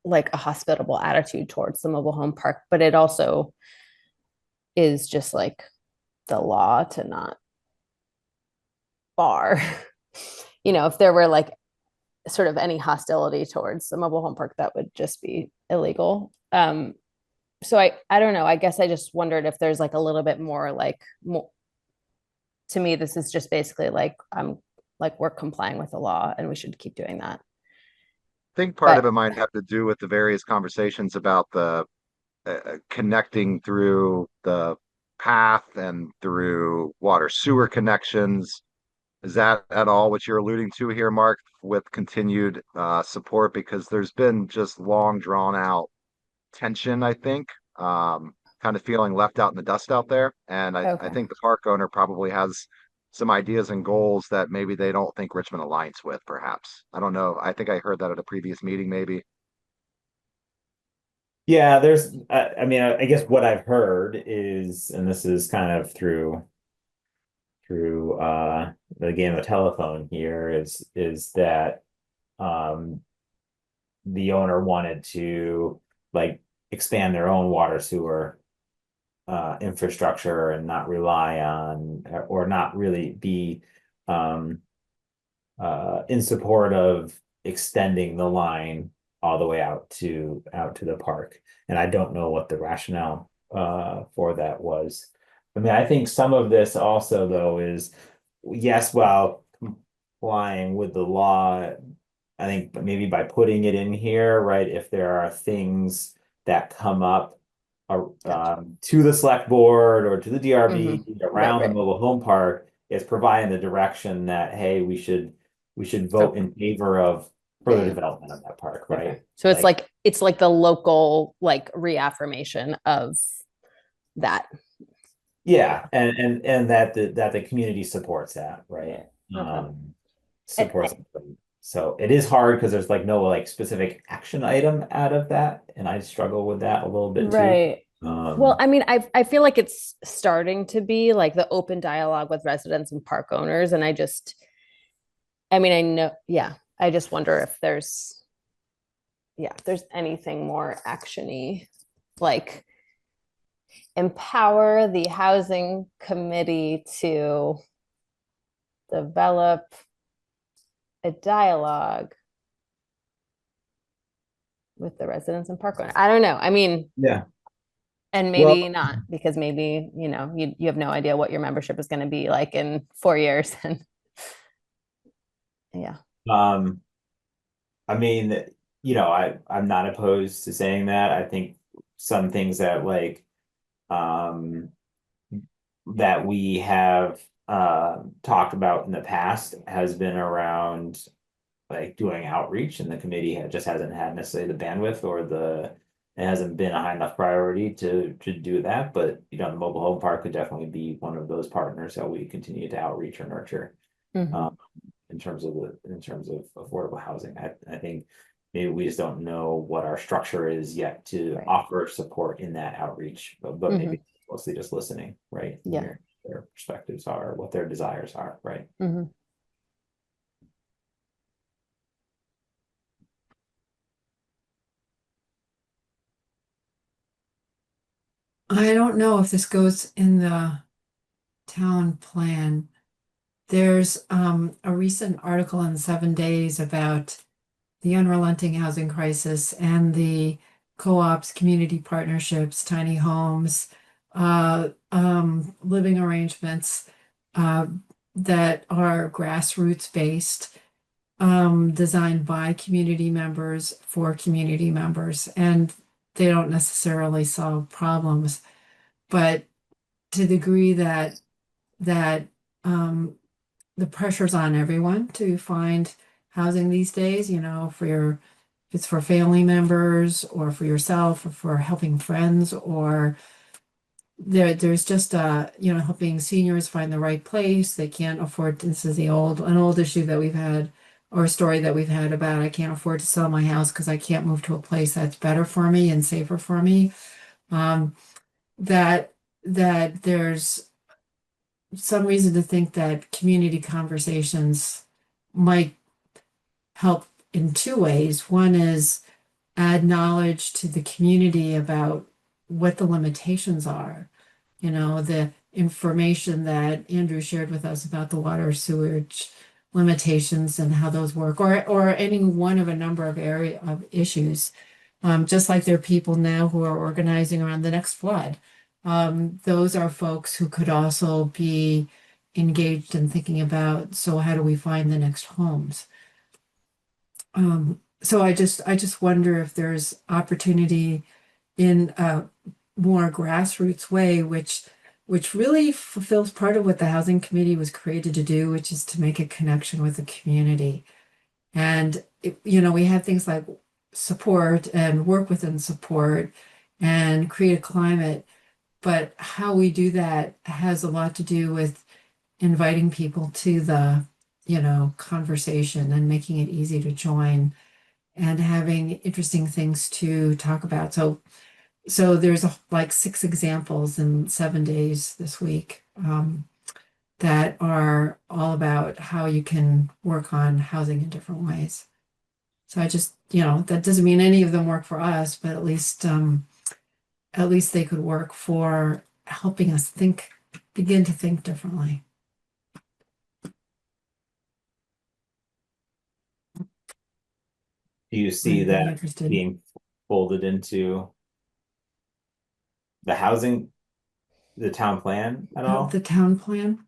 like a hospitable attitude towards the mobile home park, but it also is just like the law to not bar. If there were like sort of any hostility towards the mobile home park, that would just be illegal. So I don't know. I guess I just wondered if there's like a little bit more like more, to me, this is just basically like we're complying with the law and we should keep doing that. I think part of But it might have to do with the various conversations about the connecting through the path and through water sewer connections. Is that at all what you're alluding to here, Mark, with continued support? Because there's been just long drawn out tension, I think, kind of feeling left out in the dust out there. And I okay. think the park owner probably has some ideas and goals that maybe they don't think Richmond aligns with, perhaps. I don't know. I think I heard that at a previous meeting, maybe. Yeah, there's, I mean, I guess what I've heard is, and this is kind of through the game of telephone here, is that the owner wanted to like expand their own water sewer infrastructure and not rely on or not really be um in support of extending the line all the way out to the park. And I don't know what the rationale for that was. I mean, I think some of this also though is yes, while complying with the law, I think maybe by putting it in here, right, if there are things that come up to the select board or to the DRB Right, around the right. mobile home park, it's providing the direction that, hey, we should vote in favor of Yeah, further yeah. development of that park, Okay. right? So it's like the local like reaffirmation of that. Yeah, and that the community supports that, right? Yeah. Okay. And Supports them. So it is hard because there's like no like specific action item out of that, and I struggle with that a little bit too. right. Well, I mean, I feel like it's starting to be like the open dialogue with residents and park owners, and I mean, I know, yeah. I just wonder if there's anything more actiony, like empower the housing committee to develop a dialogue with the residents and park owners. I don't know. I mean, Yeah. and Well, maybe not, because maybe, you have no idea what your membership is going to be like in 4 years. And yeah. um, I mean, I'm not opposed to saying that. I think some things that like um that we have talked about in the past has been around like doing outreach, and the committee just hasn't had necessarily the bandwidth or it hasn't been a high enough priority to do that. But the mobile home park could definitely be one of those partners that we continue to outreach or nurture Mhm. in terms of affordable housing. I think maybe we just don't know what our structure is yet to Right. offer support in that outreach, but maybe Mhm. mostly just listening, right? Yeah. Hearing their perspectives are, what their desires are, right? Mhm. I don't know if this goes in the town plan. There's a recent article in 7 Days about the unrelenting housing crisis and the co-ops, community partnerships, tiny homes, living arrangements uh, that are grassroots based, designed by community members for community members, and they don't necessarily solve problems, but to the degree that the pressure's on everyone to find housing these days, if it's for family members or for yourself or for helping friends or there's just helping seniors find the right place. They can't afford, this is an old issue that we've had or a story that we've had about I can't afford to sell my house because I can't move to a place that's better for me and safer for me. Um, that there's some reason to think that community conversations might help in two ways. One is add knowledge to the community about what the limitations are. The information that Andrew shared with us about the water sewage limitations and how those work, or any one of a number of area of issues. Just like there are people now who are organizing around the next flood. Those are folks who could also be engaged in thinking about, so how do we find the next homes? So I just wonder if there's opportunity in a more grassroots way, which really fulfills part of what the housing committee was created to do, which is to make a connection with the community. And we have things like support and work within support and create a climate, but how we do that has a lot to do with inviting people to the conversation and making it easy to join and having interesting things to talk about. So there's like 6 examples in 7 days this week that are all about how you can work on housing in different ways. So I just, that doesn't mean any of them work for us, but at least they could work for helping us begin to think differently. Do you see I'd be that interested. being folded into the town plan at all? The town plan?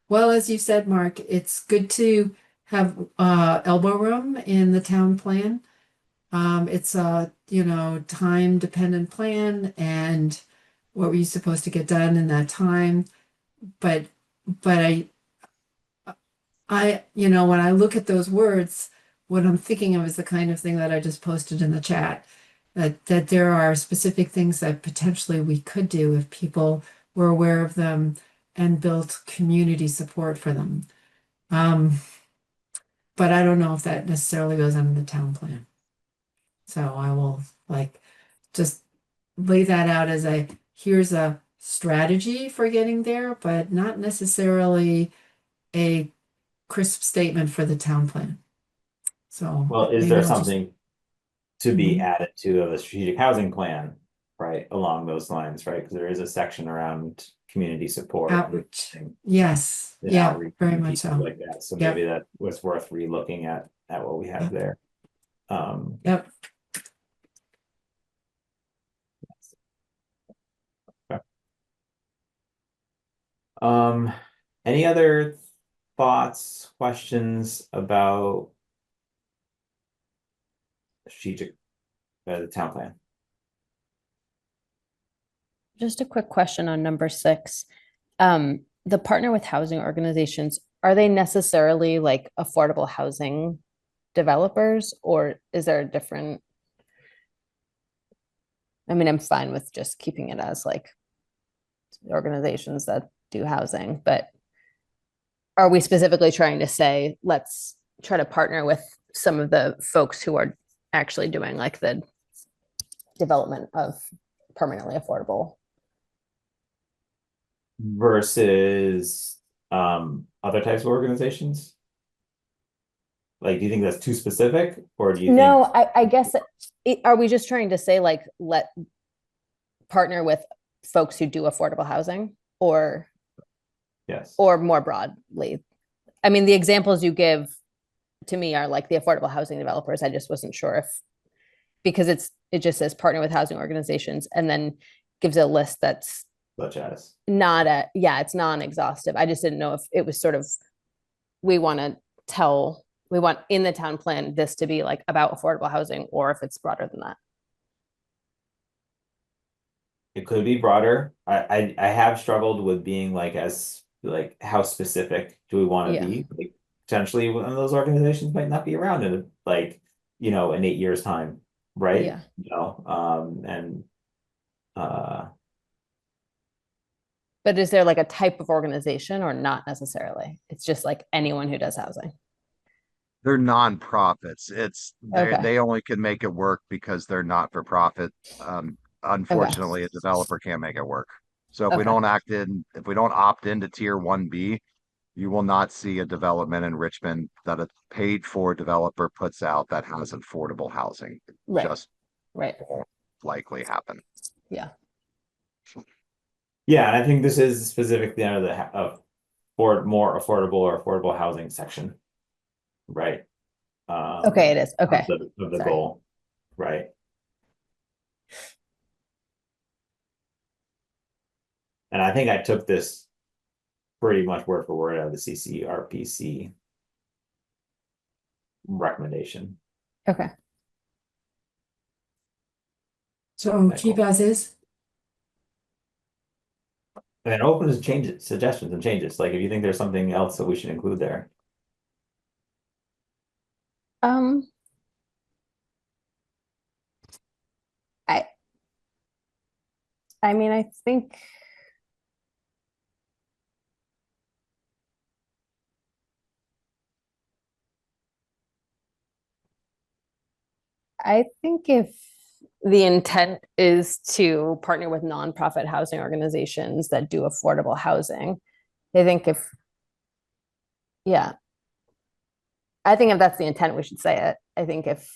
Well, as you said, Mark, it's good to have elbow room in the town plan. It's a, time dependent plan and what were you supposed to get done in that time. But when I look at those words, what I'm thinking of is the kind of thing that I just posted in the chat, that there are specific things that potentially we could do if people were aware of them and built community support for them. But I don't know if that necessarily goes under the town plan. So I will just lay that out as here's a strategy for getting there, but not necessarily a crisp statement for the town plan. So Well, is maybe there I'll just- something to be Mhm. added to the strategic housing plan, right, along those lines, right? Because there is a section around community support. Outreach. and Yes. Yeah, outreach very and much pieces so. like that. So Yep. maybe that was worth re-looking at what we have there. Yep. Any other thoughts, questions about strategic, the town plan? Just a quick question on number 6. The partner with housing organizations, are they necessarily like affordable housing developers, or is there a different? I mean, I'm fine with just keeping it as like organizations that do housing, but are we specifically trying to say, let's try to partner with some of the folks who are actually doing like the development of permanently affordable? Versus other types of organizations? Like, do you think that's too specific, or do you No, think? I guess, are we just trying to say like, let partner with folks who do affordable housing, or Yes. more broadly? I mean, the examples you give to me are like the affordable housing developers. I just wasn't sure if, because it just says partner with housing organizations and then gives a list that's Such as. not it's non-exhaustive. I just didn't know if it was sort of, we want in the town plan this to be like about affordable housing, or if it's broader than that. It could be broader. I have struggled with being like how specific do we want to Yeah. be? Like potentially one of those organizations might not be around in like, in 8 years' time, right? Yeah. And uh But is there like a type of organization or not necessarily? It's just like anyone who does housing. They're nonprofits. Okay. They only can make it work because they're not for profit. Okay. Unfortunately, a developer can't make it work. So Okay. if we don't opt into tier 1B, you will not see a development in Richmond that a paid for developer puts out that has affordable housing. It Right. just Right. won't likely happen. Yeah. yeah, and I think this is specifically under the for more affordable or affordable housing section, right? Okay, it is. Okay. Of the Sorry. goal, right? And I think I took this pretty much word for word out of the CCRPC recommendation. Okay. So keep as is. And open to changes, suggestions and changes. Like if you think there's something else that we should include there. Um, I I mean, I think if the intent is to partner with nonprofit housing organizations that do affordable housing, I think yeah, I think if that's the intent, we should say it. I think if,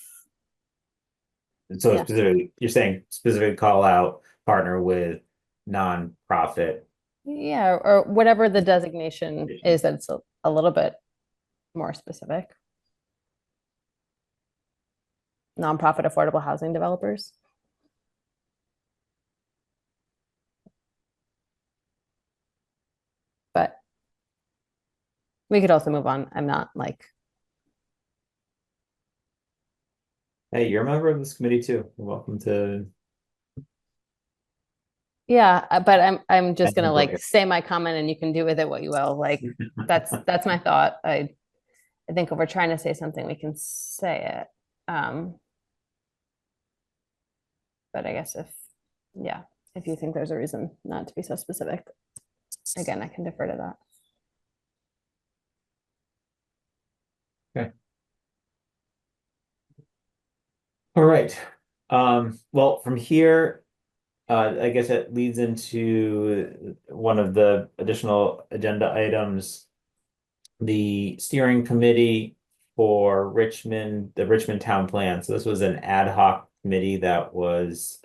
And so yeah, specifically, you're saying specifically call out partner with nonprofit. yeah, or whatever the designation is, that it's a little bit more specific. Nonprofit affordable housing developers. But we could also move on. I'm not like, Hey, you're a member of this committee too. You're welcome to. yeah, but I'm just gonna Go like here. say my comment and you can do with it what you will. Like that's my thought. I think if we're trying to say something, we can say it. But I guess yeah, if you think there's a reason not to be so specific, again, I can defer to that. Okay. All right. Well, from here, I guess it leads into one of the additional agenda items. The steering committee for Richmond, the Richmond Town Plan. So this was an ad hoc committee that was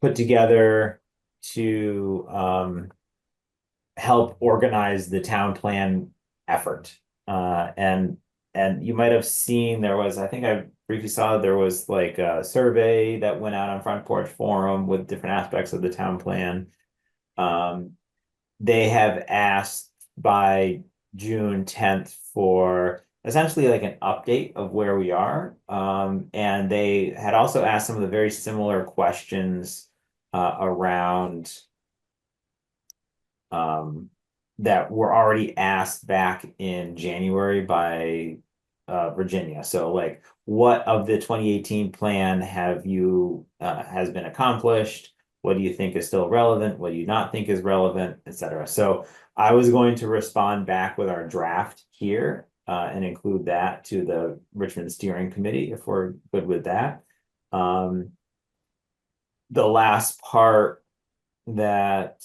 put together to help organize the town plan effort. And you might have seen there was, I think I briefly saw there was like a survey that went out on Front Porch Forum with different aspects of the town plan. They have asked by June 10th for essentially like an update of where we are. And they had also asked some of the very similar questions around that were already asked back in January by Virginia. So like what of the 2018 plan have you has been accomplished? What do you think is still relevant? What do you not think is relevant, etc. So I was going to respond back with our draft here and include that to the Richmond Steering Committee if we're good with that. The last part that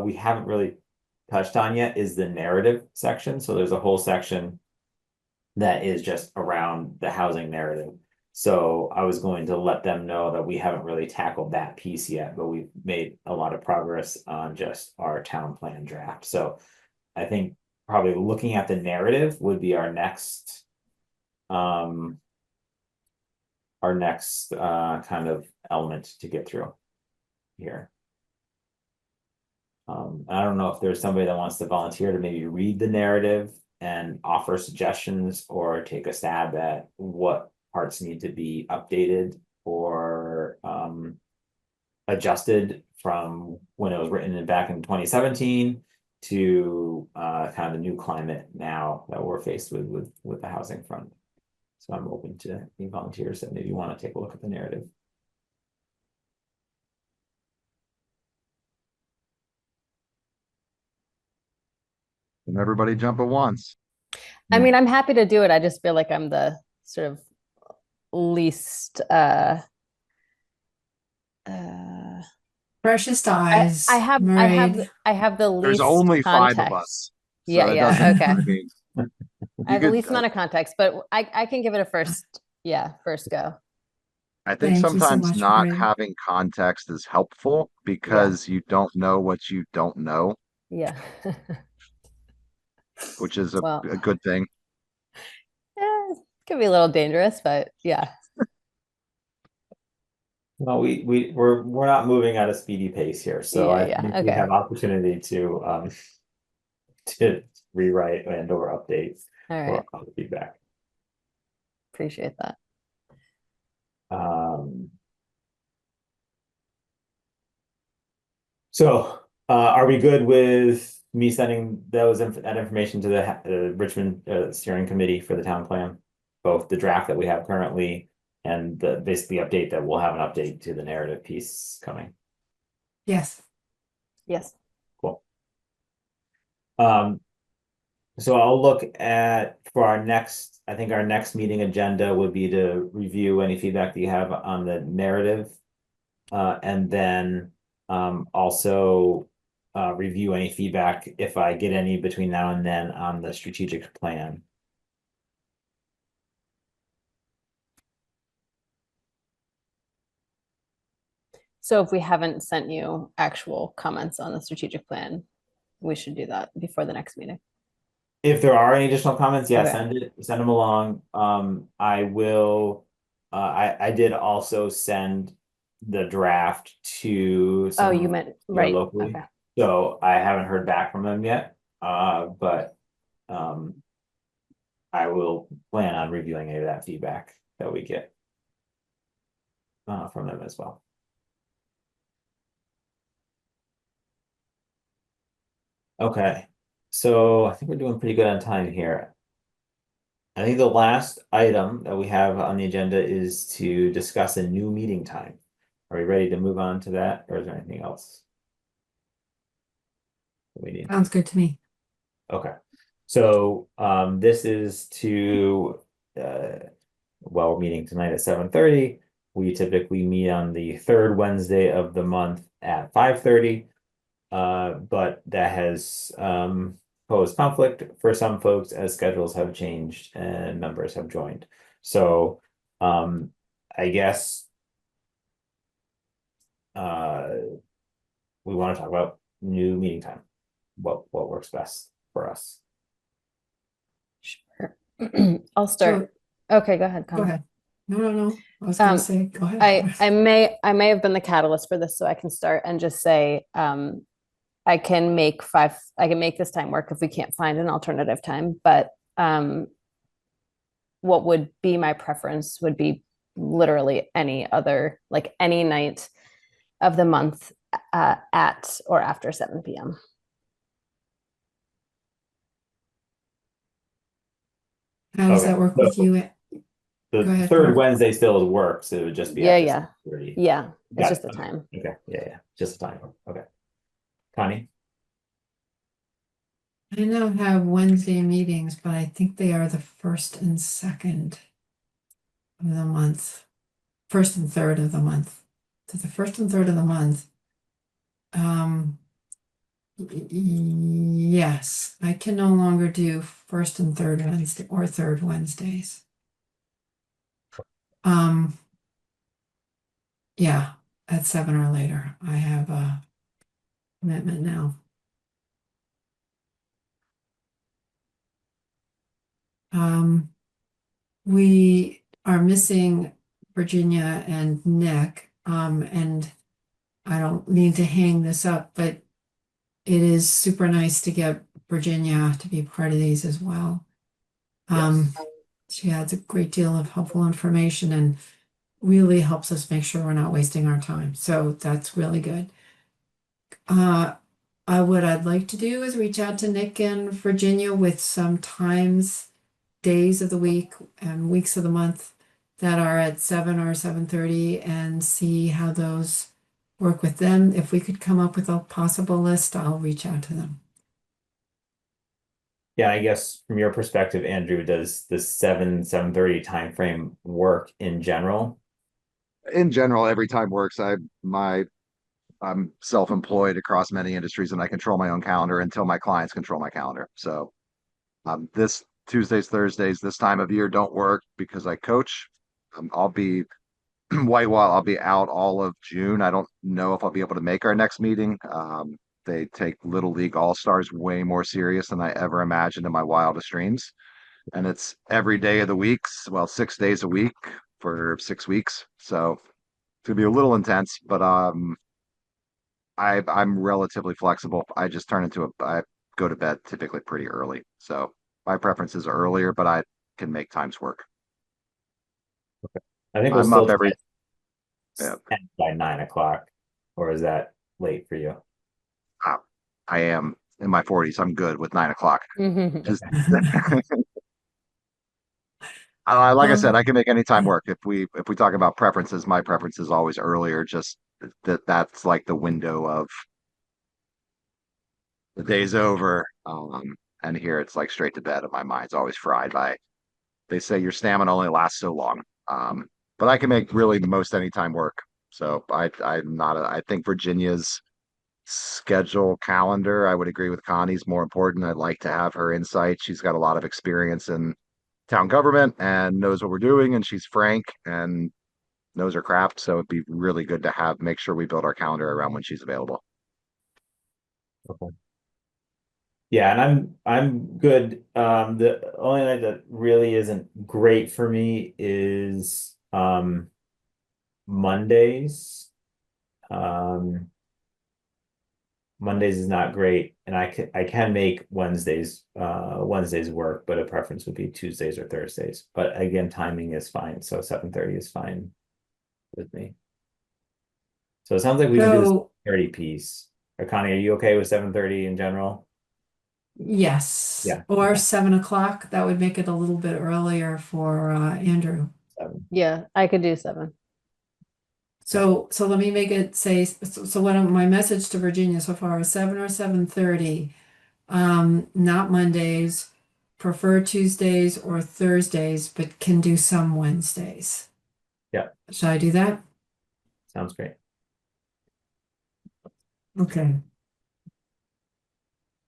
we haven't really touched on yet is the narrative section. So there's a whole section that is just around the housing narrative. So I was going to let them know that we haven't really tackled that piece yet, but we've made a lot of progress on just our town plan draft. So I think probably looking at the narrative would be our next kind of element to get through here. I don't know if there's somebody that wants to volunteer to maybe read the narrative and offer suggestions or take a stab at what parts need to be updated or adjusted from when it was written back in 2017 to kind of the new climate now that we're faced with the housing front. So I'm open to any volunteers that maybe want to take a look at the narrative. And everybody jump at once. I mean, I'm happy to do it. I just feel like I'm the sort of least Freshest I eyes. have Right. I have the least There's only 5 of context. us. Yeah, it yeah, doesn't- okay. I mean, I have the could- least amount of context, but I can give it a first go. I think Thank you so sometimes much, not Maria. having context is helpful because you don't know what you don't know, Yeah. which is a Well, good thing. it could be a little dangerous, but yeah. Well, we're not moving at a speedy pace here, so I Yeah, think we okay. have opportunity to rewrite and or update All or right. other feedback. Appreciate that. So are we good with me sending that information to the Richmond steering committee for the town plan? Both the draft that we have currently and the basically update that we'll have an update to the narrative piece coming. Yes. Yes. Cool. So I'll look at for our next, I think our next meeting agenda would be to review any feedback that you have on the narrative. And then also review any feedback if I get any between now and then on the strategic plan. So if we haven't sent you actual comments on the strategic plan, we should do that before the next meeting. If there are any additional comments, yeah, Okay. send them along. I will. I did also send the draft to Oh, you some meant here right. locally. Okay. So I haven't heard back from them yet. But I will plan on reviewing any of that feedback that we get from them as well. Okay, so I think we're doing pretty good on time here. I think the last item that we have on the agenda is to discuss a new meeting time. Are we ready to move on to that, or is there anything else that we need? Sounds good to me. Okay, so this is to well, we're meeting tonight at 7:30. We typically meet on the third Wednesday of the month at 5:30. But that has posed conflict for some folks as schedules have changed and members have joined. So I guess we want to talk about new meeting time. What works best for us. Sure. I'll start. Okay, go ahead. Go ahead. No. I was gonna say, go ahead. I may have been the catalyst for this, so I can start and just say I can make this time work if we can't find an alternative time, but what would be my preference would be literally any other, like any night of the month at or after 7 p.m. How does Okay. that work with you? The Go ahead, third Mark. Wednesday still works. It would just be Yeah, after yeah. 7:30. Yeah, it's Got just it. the time. Okay, yeah, just the time. Okay. Connie? I now have Wednesday meetings, but I think they are the first and second of the month. First and third of the month. So the first and third of the month. Yes, I can no longer do first and third Wednesday or third Wednesdays. Yeah, at 7 or later. I have a commitment now. We are missing Virginia and Nick, and I don't mean to hang this up, but it is super nice to get Virginia to be part of these as well. Yes. She adds a great deal of helpful information, and really helps us make sure we're not wasting our time. So that's really good. What I'd like to do is reach out to Nick and Virginia with some times, days of the week and weeks of the month that are at 7 or 7:30 and see how those work with them. If we could come up with a possible list, I'll reach out to them. Yeah, I guess from your perspective, Andrew, does the 7:30 timeframe work in general? In general, every time works. I'm self-employed across many industries and I control my own calendar until my clients control my calendar. So this Tuesdays, Thursdays, this time of year don't work because I coach. I'll be while I'll be out all of June. I don't know if I'll be able to make our next meeting. They take Little League All-Stars way more serious than I ever imagined in my wildest dreams. And it's every day of the weeks, well, 6 days a week for 6 weeks. So it's gonna be a little intense, but I'm relatively flexible. I go to bed typically pretty early. So my preference is earlier, but I can make times work. I think we'll I'm up still every, try yeah, to end by 9 o'clock, or is that late for you? uh, I am in my 40s. I'm good with 9 o'clock. Just like I said, Um, I can make any time work. If we talk about preferences, my preference is always earlier. Just that's like the window of the day's over. And here it's like straight to bed, and my mind's always fried by. They say your stamina only lasts so long. But I can make really most any time work. So I'm not. I think Virginia's schedule calendar. I would agree with Connie's more important. I'd like to have her insight. She's got a lot of experience in town government and knows what we're doing, and she's frank and knows her craft. So it'd be really good to have make sure we build our calendar around when she's available. Okay. Yeah, and I'm good. The only night that really isn't great for me is Mondays. Um Mondays is not great, and I can make Wednesdays work, but a preference would be Tuesdays or Thursdays. But again, timing is fine, so 7:30 is fine with me. So it sounds like we can do this so 30 piece. Connie, are you okay with 7:30 in general? yes, Yeah. or Okay. 7 o'clock. That would make it a little bit earlier for Andrew. 7. Yeah, I could do 7. So let me make it say, so what my message to Virginia so far is 7 or 7:30. Not Mondays, prefer Tuesdays or Thursdays, but can do some Wednesdays. Yeah, Should I do that? sounds great. Okay.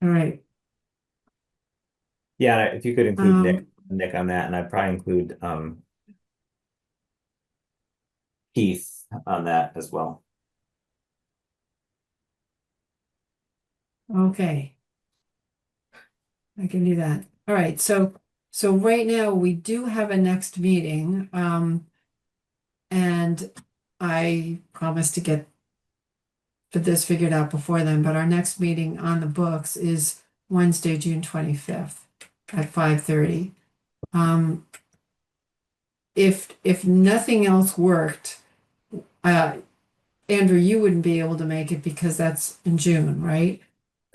All right. Yeah, if you could include Um, Nick on that, and I'd probably include Keith on that as well. okay. I can do that. All right. So right now we do have a next meeting. And I promised to get this figured out before then, but our next meeting on the books is Wednesday, June 25th at 5:30. Um, if nothing else worked, uh, Andrew, you wouldn't be able to make it because that's in June, right?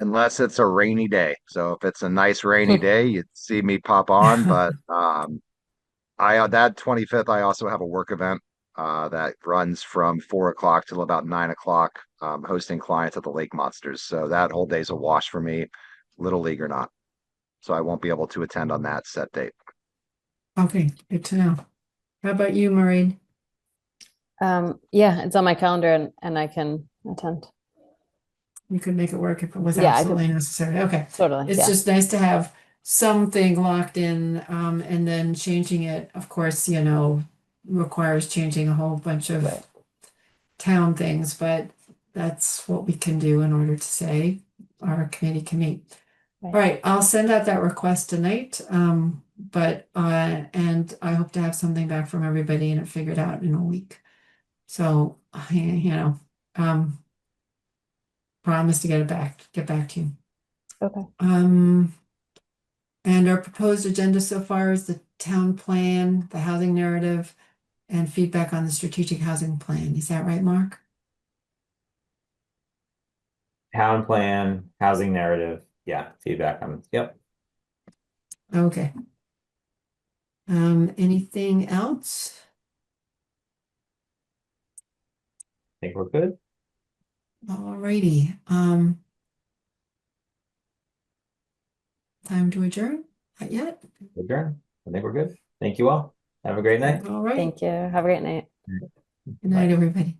Unless it's a rainy day. So if it's a nice rainy day, you'd see me pop on. But I that 25th, I also have a work event that runs from 4 o'clock till about 9 o'clock, hosting clients at the Lake Monsters. So that whole day's a wash for me, little league or not. So I won't be able to attend on that set date. Okay, good to know. How about you, Maureen? Yeah, it's on my calendar and I can attend. You could make it work if it was Yeah, I could absolutely necessary. Okay. totally. It's Yeah. just nice to have something locked in, and then changing it, of course, requires changing a whole bunch of Right. town things, but that's what we can do in order to say our committee can meet. All right, I'll send out that request tonight, but and I hope to have something back from everybody and it figured out in a week. So, um, promise to get back to you. Okay. And our proposed agenda so far is the town plan, the housing narrative, and feedback on the strategic housing plan. Is that right, Mark? Town plan, housing narrative, yeah, feedback on, yep. Okay. Anything else? I think we're good. Alrighty, time to adjourn? Not yet? Adjourn. I think we're good. Thank you all. Have a great night. All right. Thank you. Have a great night. Good night, everybody.